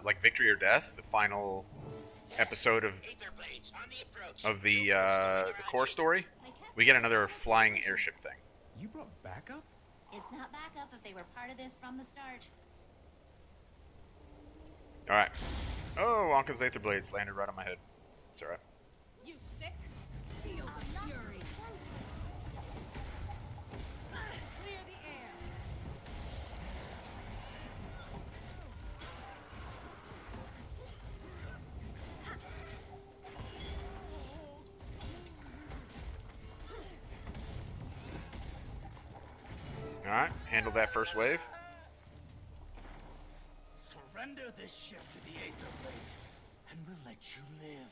like Victory or Death, the final episode of the core story, we get another flying airship thing. You brought backup? It's not backup if they were part of this from the start. All right. Oh, Ankka's Aether Blades landed right on my head. It's all right. You sick? Feel the fury. Clear the air. All right, handled that first wave. Surrender this ship to the Aetherblades, and we'll let you live.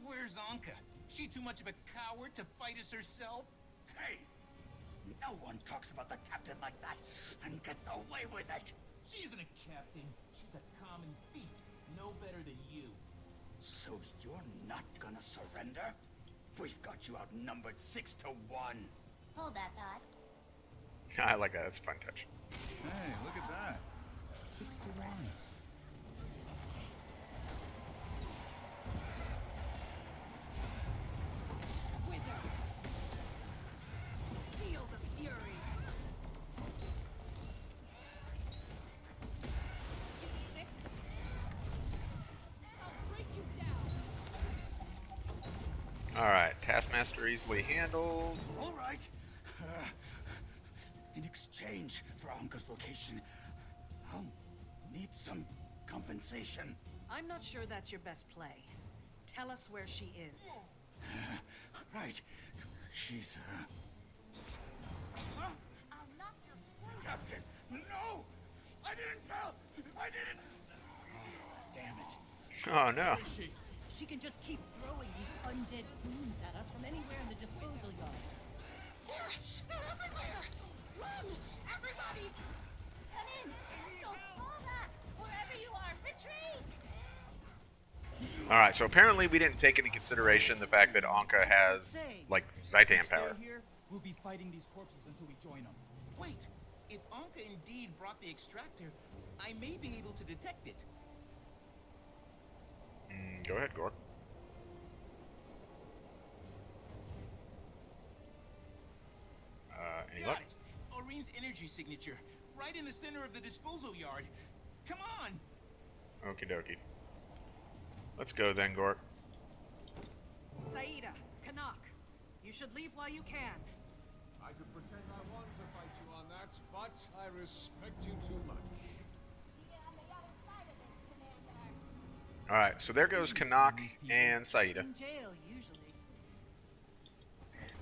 Where's Ankka? She too much of a coward to fight us herself? Hey! No one talks about the captain like that and gets away with it! She isn't a captain. She's a common thief. No better than you. So you're not gonna surrender? We've got you outnumbered 6-1. Hold that thought. I like that. That's a fun touch. Hey, look at that. 6-1. Wither. Feel the fury. You sick? I'll break you down. All right, Taskmaster easily handled. All right. In exchange for Ankka's location, I'll need some compensation. I'm not sure that's your best play. Tell us where she is. Right. She's, Huh? Captain, no! I didn't tell! I didn't! Oh, damn it. Oh no. She can just keep throwing these undead goons at us from anywhere in the disposal yard. They're everywhere! Run! Everybody! Come in! Angels, fall back! Wherever you are, retreat! All right, so apparently we didn't take into consideration the fact that Ankka has like Zaitan power. Stay here. We'll be fighting these corpses until we join them. Wait, if Ankka indeed brought the extractor, I may be able to detect it. Go ahead, Gork. Any luck? Got it. Aureen's energy signature, right in the center of the disposal yard. Come on! Okie dokie. Let's go then, Gork. Saida, Canuck, you should leave while you can. I could pretend I want to fight you on that, but I respect you too much. All right, so there goes Canuck and Saida. In jail, usually.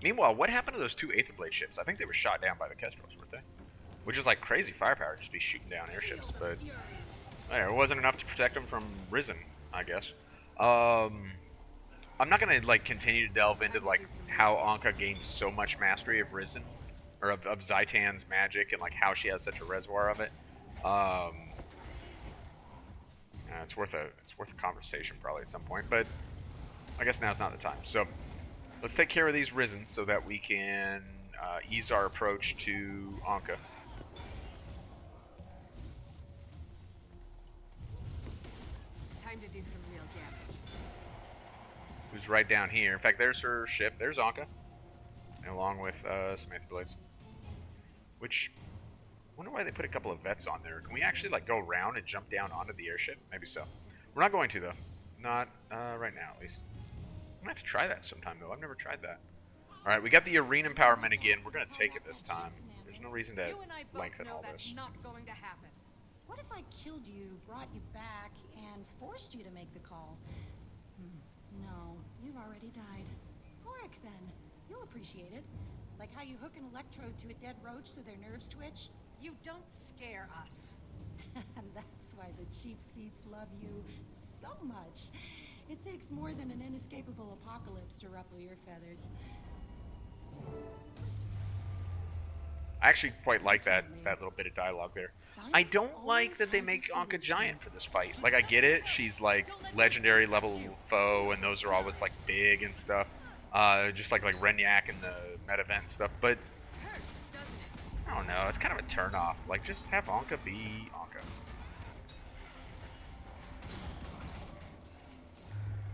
Meanwhile, what happened to those two Aetherblade ships? I think they were shot down by the Kestrels, weren't they? Which is like crazy firepower, just be shooting down airships. But it wasn't enough to protect them from Risen, I guess. I'm not gonna like continue to delve into like how Ankka gained so much mastery of Risen, or of Zaitan's magic, and like how she has such a reservoir of it. It's worth a conversation probably at some point, but I guess now's not the time. So let's take care of these Risens so that we can ease our approach to Ankka. Time to do some real damage. Who's right down here. In fact, there's her ship. There's Ankka, along with some Aetherblades. Which, I wonder why they put a couple of vets on there. Can we actually like go around and jump down onto the airship? Maybe so. We're not going to though. Not right now, at least. I'm gonna have to try that sometime though. I've never tried that. All right, we got the arena empowerment again. We're gonna take it this time. There's no reason to You and I both lengthen know all that's this. not going to happen. What if I killed you, brought you back, and forced you to make the call? No, you've already died. Oric, then. You'll appreciate it. Like how you hook an electrode to a dead roach so their nerves twitch. You don't scare us. And that's why the cheap seats love you so much. It takes more than an inescapable apocalypse to ruffle your feathers. I actually quite like that little bit of dialogue there. I don't like that they make Ankka giant for this fight. Like, I get it, she's like legendary level foe, and those are always like big and stuff. Just like Renyak and the meta event and stuff. But I don't know, it's kind of a turn off. Like, just have Ankka be Ankka.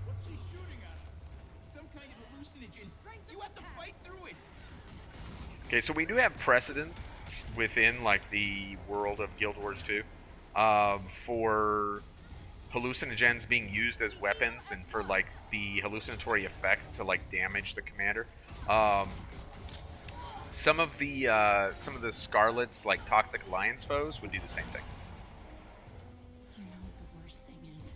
What's she shooting at us? Some kind of hallucinogen. You have to fight through it. Okay, so we do have precedent within like the world of Guild Wars 2 for hallucinogens being used as weapons and for like the hallucinatory effect to like damage the commander. Some of the Scarlet's like Toxic Alliance foes would do the same thing. You know what the worst thing is?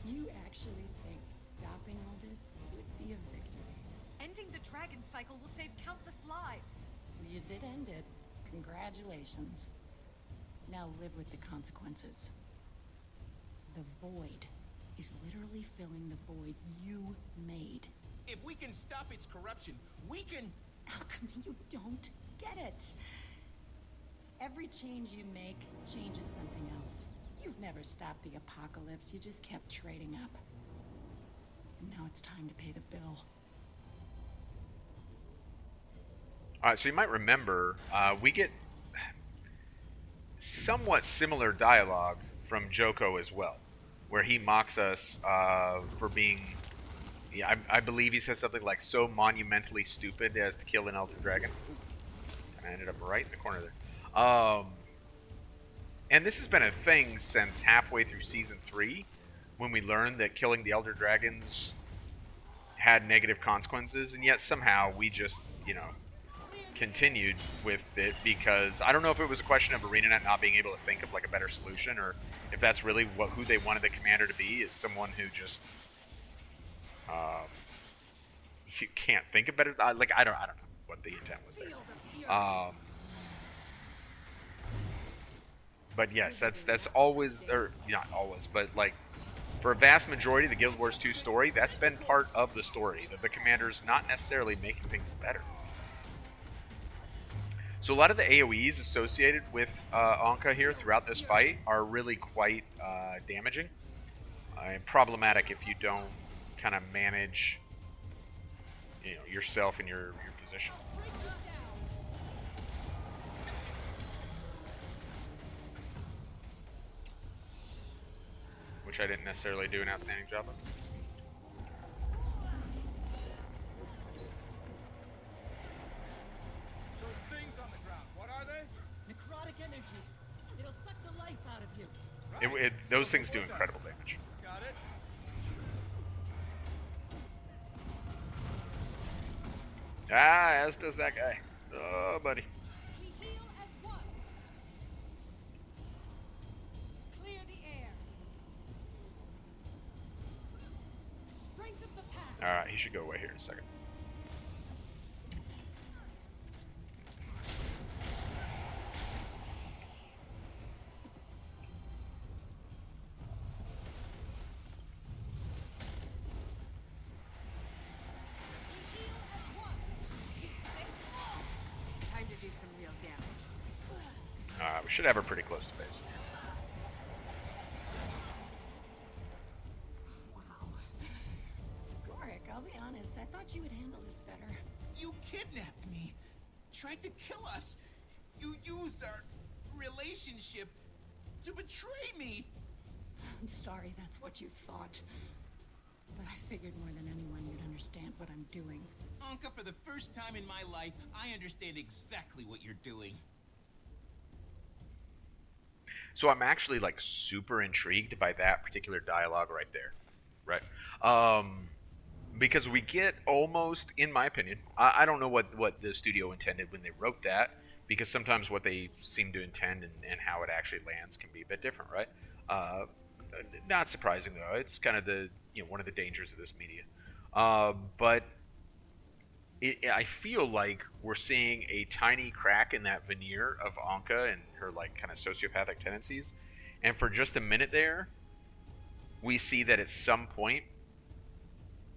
You actually think stopping all this would be a victory. Ending the dragon cycle will save countless lives. You did end it. Congratulations. Now live with the consequences. The void is literally filling the void you made. If we can stop its corruption, we can... Alchemy, you don't get it. Every change you make changes something else. You've never stopped the apocalypse, you just kept trading up. And now it's time to pay the bill. Alright, so you might remember, we get somewhat similar dialogue from Joko as well, where he mocks us for being, yeah, I believe he says something like so monumentally stupid as to kill an Elder Dragon. And I ended up right in the corner there. And this has been a thing since halfway through Season 3, when we learned that killing the Elder Dragons had negative consequences, and yet somehow we just, you know, continued with it because I don't know if it was a question of ArenaNet not being able to think of like a better solution, or if that's really who they wanted the commander to be, is someone who just you can't think of better. Like I don't know what the intent was there. But yes, that's always, or not always, but like for a vast majority of the Guild Wars 2 story, that's been part of the story, that the commander's not necessarily making things better. So a lot of the AoEs associated with Ankka here throughout this fight are really quite damaging and problematic if you don't kind of manage, you know, yourself and your position. Which I didn't necessarily do an outstanding job of. Energy. It'll suck the life out of you. Those things do incredible damage. Got it. Ah, as does that guy. Oh, buddy. We heal as one. Clear the air. Strength of the pack. Alright, he should go away here in a second. We should have her pretty close to base. Wow. Gorik, I'll be honest, I thought you would handle this better. You kidnapped me. Tried to kill us. You used our relationship to betray me. I'm sorry that's what you thought. But I figured more than anyone you'd understand what I'm doing. Ankka, for the first time in my life, I understand exactly what you're doing. So I'm actually like super intrigued by that particular dialogue right there, right? Because we get almost, in my opinion, I don't know what the studio intended when they wrote that, because sometimes what they seem to intend and how it actually lands can be a bit different, right? Not surprising though. It's kind of the one of the dangers of this media. But I feel like we're seeing a tiny crack in that veneer of Anka and her like kind of sociopathic tendencies. And for just a minute there, we see that at some point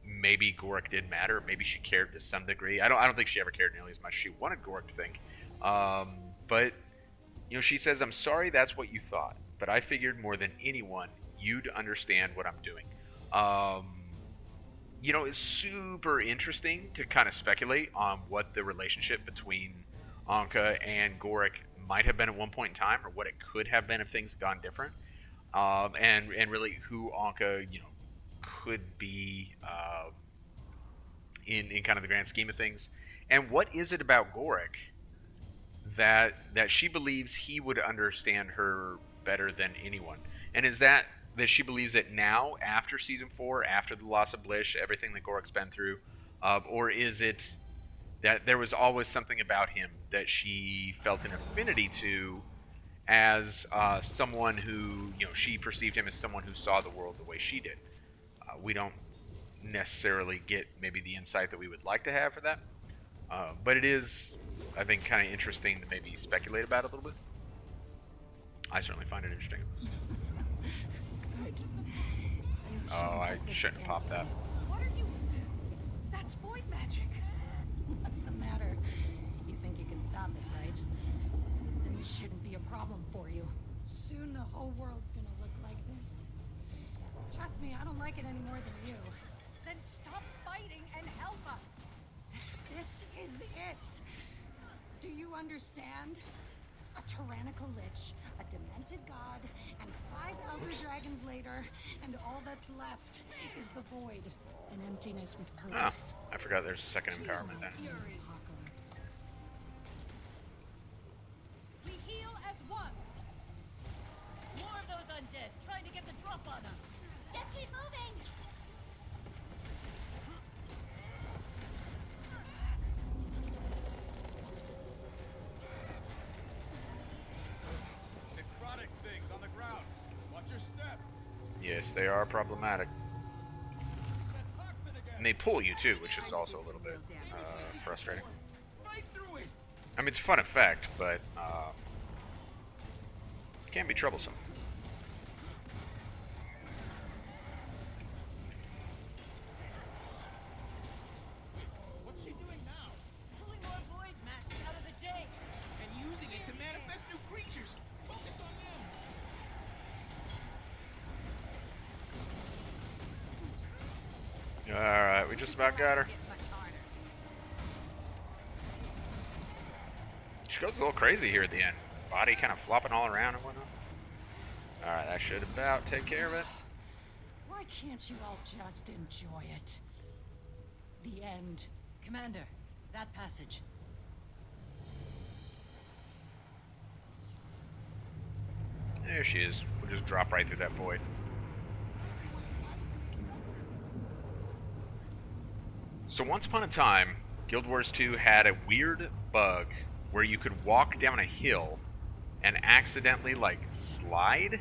maybe Gorik did matter. Maybe she cared to some degree. I don't think she ever cared nearly as much as she wanted Gorik to think. But she says, "I'm sorry that's what you thought, but I figured more than anyone you'd understand what I'm doing." Um, it's super interesting to kind of speculate on what the relationship between Anka and Gorik might have been at one point in time, or what it could have been if things had gone different. And really who Anka, could be in kind of the grand scheme of things. And what is it about Gorik that she believes he would understand her better than anyone? And is that she believes it now after season 4, after the loss of Blish, everything that Gorik's been through, or is it that there was always something about him that she felt an affinity to as someone who she perceived him as someone who saw the world the way she did? We don't necessarily get maybe the insight that we would like to have for that. But it is, I think, kind of interesting to maybe speculate about it a little bit. I certainly find it interesting. Oh, I shouldn't have popped that. What are you... That's void magic. What's the matter? You think you can stop it, right? Then this shouldn't be a problem for you. Soon the whole world's gonna look like this. Trust me, I don't like it any more than you. Then stop fighting and help us. This is it. Do you understand? A tyrannical lich, a demented god, and 5 elder dragons later, and all that's left is the void. An emptiness with purpose. I forgot there's a second empowerment then. Apocalypse. We heal as one. More of those undead trying to get the drop on us. Just keep moving. Necrotic things on the ground. Watch your step. Yes, they are problematic. And they pull you too, which is also a little bit frustrating. I mean, it's a fun effect, but it can be troublesome. What's she doing now? Pulling more void magic out of the day. And using it to manifest new creatures. Focus on them. Alright, we just about got her. She goes a little crazy here at the end. Body kind of flopping all around and whatnot. Alright, that should about take care of it. Why can't you all just enjoy it? The end. Commander, that passage. There she is. We'll just drop right through that void. So once upon a time, Guild Wars 2 had a weird bug where you could walk down a hill and accidentally, like, slide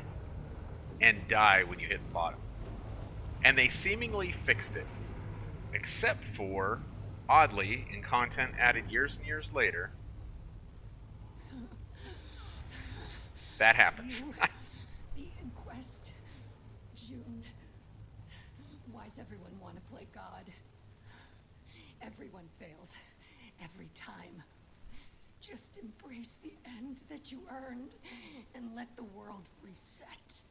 and die when you hit the bottom. And they seemingly fixed it. Except for, oddly, in content added years and years later, that happens. The Inquest. June. Why's everyone want to play God? Everyone fails. Every time. Just embrace the end that you earned and let the world reset.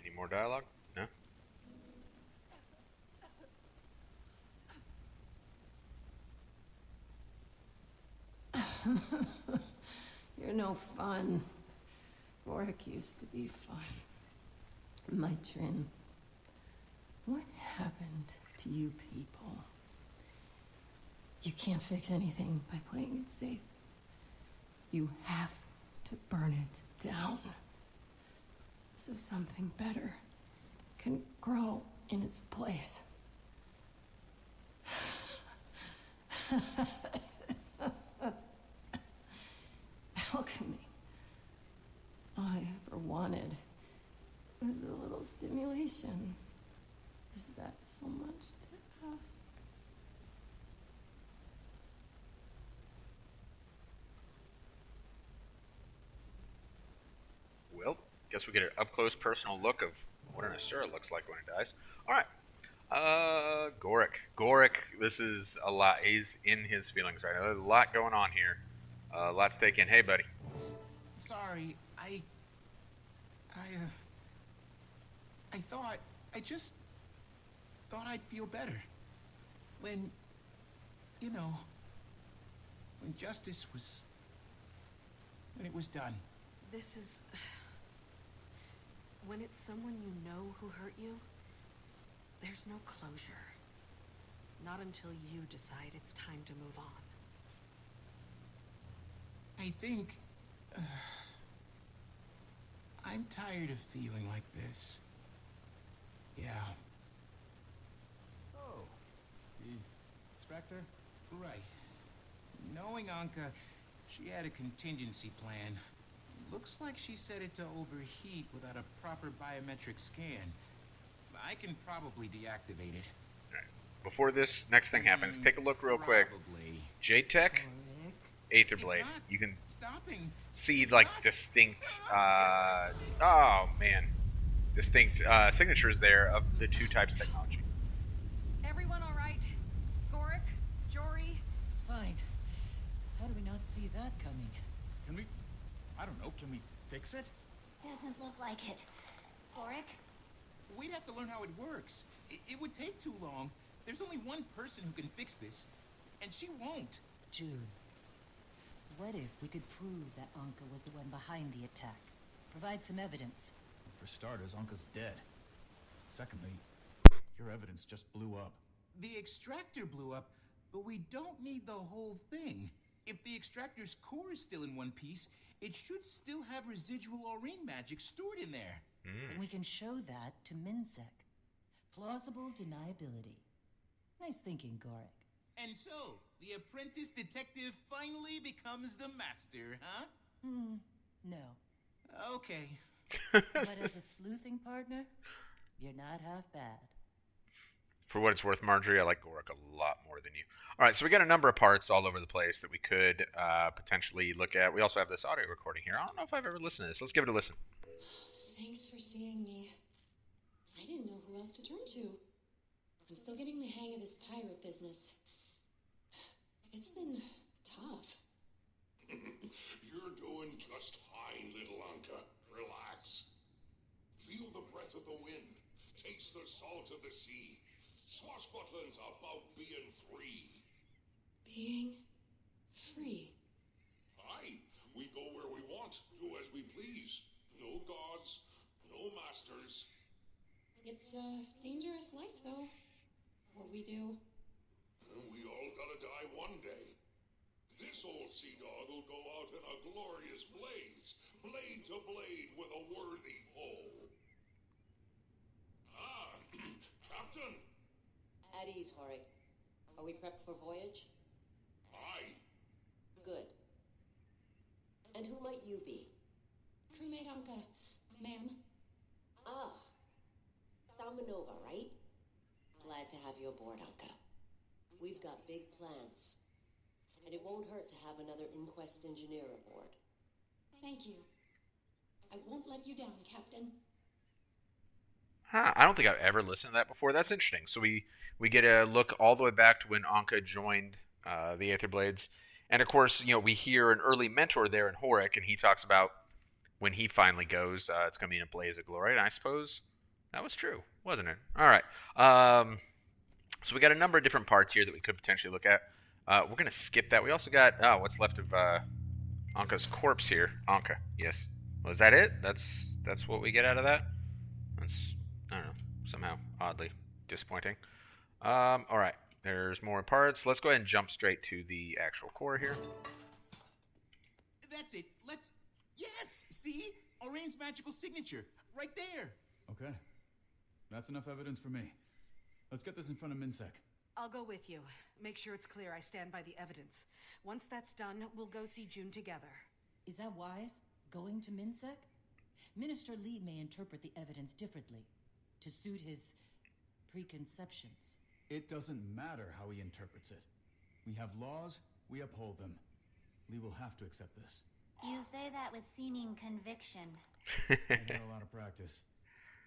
Any more dialogue? No? You're no fun. Warwick used to be fun. My Trin. What happened to you people? You can't fix anything by playing it safe. You have to burn it down. So something better can grow in its place. Alchemy. All I ever wanted was a little stimulation. Is that so much to ask? Well, guess we get an up close personal look of what an Asura looks like when it dies. All right. Gorik. Gorik, this is a lot. He's in his feelings right now. There's a lot going on here. A lot to take in. Hey, buddy. Sorry, I thought, I just thought I'd feel better. When, you know, when justice was, when it was done. This is... When it's someone you know who hurt you, there's no closure. Not until you decide it's time to move on. I think, I'm tired of feeling like this. Yeah. Oh, the Spectre? Right. Knowing Ankka, she had a contingency plan. Looks like she set it to overheat without a proper biometric scan. I can probably deactivate it. All right. Before this next thing happens, take a look real quick. J-Tech, Aetherblade. You can see like distinct, oh man, distinct signatures there of the two types of technology. Everyone all right? Gorik? Jory? Fine. How do we not see that coming? Can we... I don't know, can we fix it? Doesn't look like it. Gorik? We'd have to learn how it works. It would take too long. There's only one person who can fix this, and she won't. June, what if we could prove that Ankka was the one behind the attack? Provide some evidence. For starters, Ankka's dead. Secondly, your evidence just blew up. The extractor blew up, but we don't need the whole thing. If the extractor's core is still in one piece, it should still have residual Aurene magic stored in there. And we can show that to Minsec. Plausible deniability. Nice thinking, Gorik. And so, the apprentice detective finally becomes the master, huh? No. Okay. But as a sleuthing partner, you're not half bad. For what it's worth, Marjorie, I like Gorik a lot more than you. All right, so we got a number of parts all over the place that we could potentially look at. We also have this audio recording here. I don't know if I've ever listened to this. Let's give it a listen. Thanks for seeing me. I didn't know who else to turn to. I'm still getting the hang of this pirate business. It's been tough. You're doing just fine, little Ankka. Relax. Feel the breath of the wind. Taste the salt of the sea. Swashbuckling's about being free. Being free. Aye, we go where we want, do as we please. No gods, no masters. It's a dangerous life, though. What we do. We all gotta die one day. This old sea dog will go out in a glorious blaze, blade to blade with a worthy foe. Ah, Captain. At ease, Horik. Are we prepped for voyage? Aye. Good. And who might you be? Crewmate Ankka, ma'am. Ah. Damanova, right? Glad to have you aboard, Ankka. We've got big plans. And it won't hurt to have another Inquest engineer aboard. Thank you. I won't let you down, Captain. Huh, I don't think I've ever listened to that before. That's interesting. So we get a look all the way back to when Ankka joined the Aetherblades. And of course, you know, we hear an early mentor there in Horik, and he talks about when he finally goes, it's going to be in a blaze of glory. And I suppose that was true, wasn't it? All right. So we got a number of different parts here that we could potentially look at. We're going to skip that. We also got what's left of Ankka's corpse here. Ankka, yes. Was that it? That's what we get out of that? That's, I don't know, somehow oddly disappointing. All right, there's more parts. Let's go ahead and jump straight to the actual core here. That's it. Let's... Yes! See? Aurene's magical signature. Right there. Okay. That's enough evidence for me. Let's get this in front of Minsec. I'll go with you. Make sure it's clear I stand by the evidence. Once that's done, we'll go see June together. Is that wise? Going to Minsec? Minister Lee may interpret the evidence differently, to suit his preconceptions. It doesn't matter how he interprets it. We have laws, we uphold them. Lee will have to accept this. You say that with seeming conviction. I've had a lot of practice.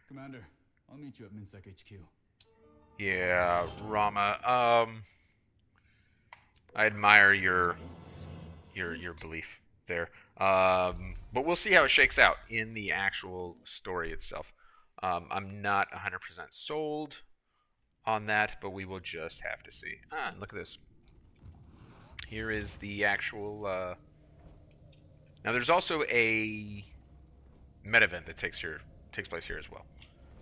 Commander, I'll meet you at MinSec HQ. Yeah, Rama. I admire your belief there. But we'll see how it shakes out in the actual story itself. I'm not 100% sold on that, but we will just have to see. And look at this. Here is the actual. Now, there's also a meta event that takes place here as well.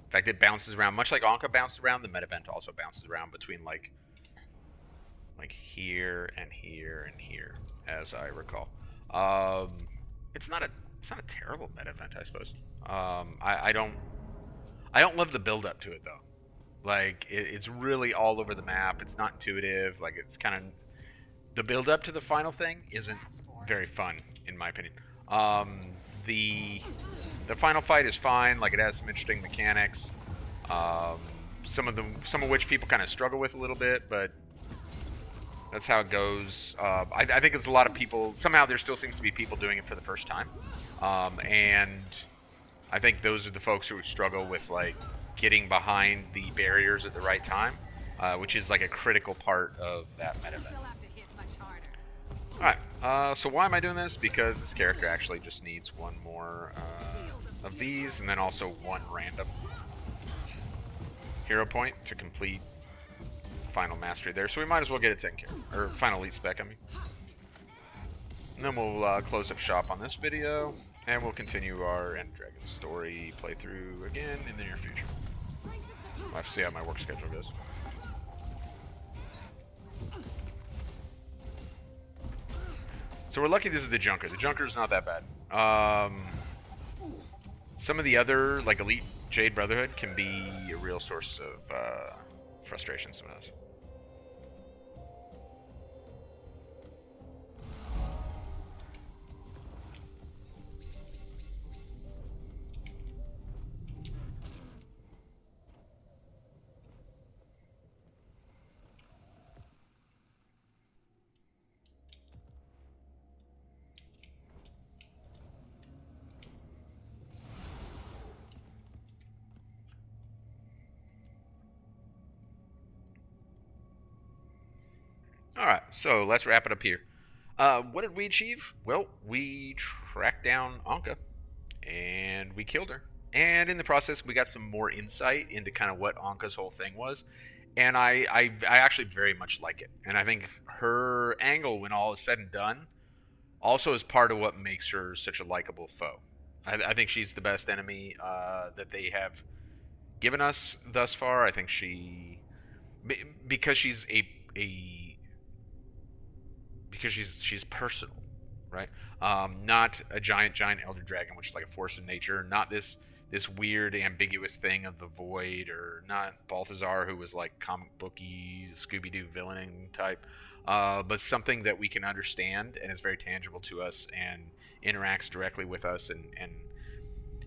In fact, it bounces around, much like Ankka bounced around. The meta event also bounces around between like here and here and here, as I recall. It's not a terrible meta event, I suppose. I don't love the build up to it though. Like it's really all over the map. It's not intuitive. Like it's kind of the build up to the final thing isn't very fun in my opinion. The final fight is fine. Like it has some interesting mechanics. Some of which people kind of struggle with a little bit, but that's how it goes. I think it's a lot of people. Somehow there still seems to be people doing it for the first time, and I think those are the folks who struggle with like getting behind the barriers at the right time, which is like a critical part of that meta event. Alright, so why am I doing this? Because this character actually just needs one more of these, and then also one random hero point to complete final mastery there. So we might as well get it taken care of. Or final elite spec, I mean. And then we'll close up shop on this video, and we'll continue our End Dragon story playthrough again in the near future. We'll have to see how my work schedule goes. So we're lucky this is the Junker. The Junker is not that bad. Some of the other, like Elite Jade Brotherhood, can be a real source of frustration sometimes. Alright, so let's wrap it up here. What did we achieve? Well, we tracked down Ankka, and we killed her. And in the process, we got some more insight into kind of what Ankka's whole thing was. And I actually very much like it. And I think her angle, when all is said and done, also is part of what makes her such a likable foe. I think she's the best enemy that they have given us thus far. I think because she's because she's personal, right? Not a giant elder dragon, which is like a force of nature. Not this weird ambiguous thing of the void, or not Balthazar, who was like comic booky Scooby-Doo villain type, but something that we can understand and is very tangible to us and interacts directly with us and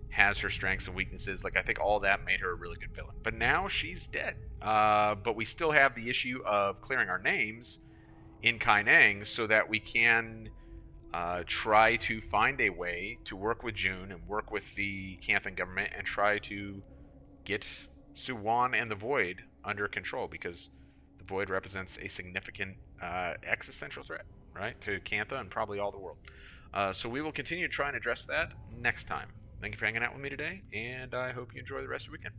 has her strengths and weaknesses. Like I think all that made her a really good villain. But now she's dead. But we still have the issue of clearing our names in Kaineng so that we can try to find a way to work with June and work with the Canthan government and try to get Suwan and the Void under control, because the Void represents a significant existential threat, right, to Cantha and probably all the world. So we will continue to try and address that next time. Thank you for hanging out with me today, and I hope you enjoy the rest of your weekend.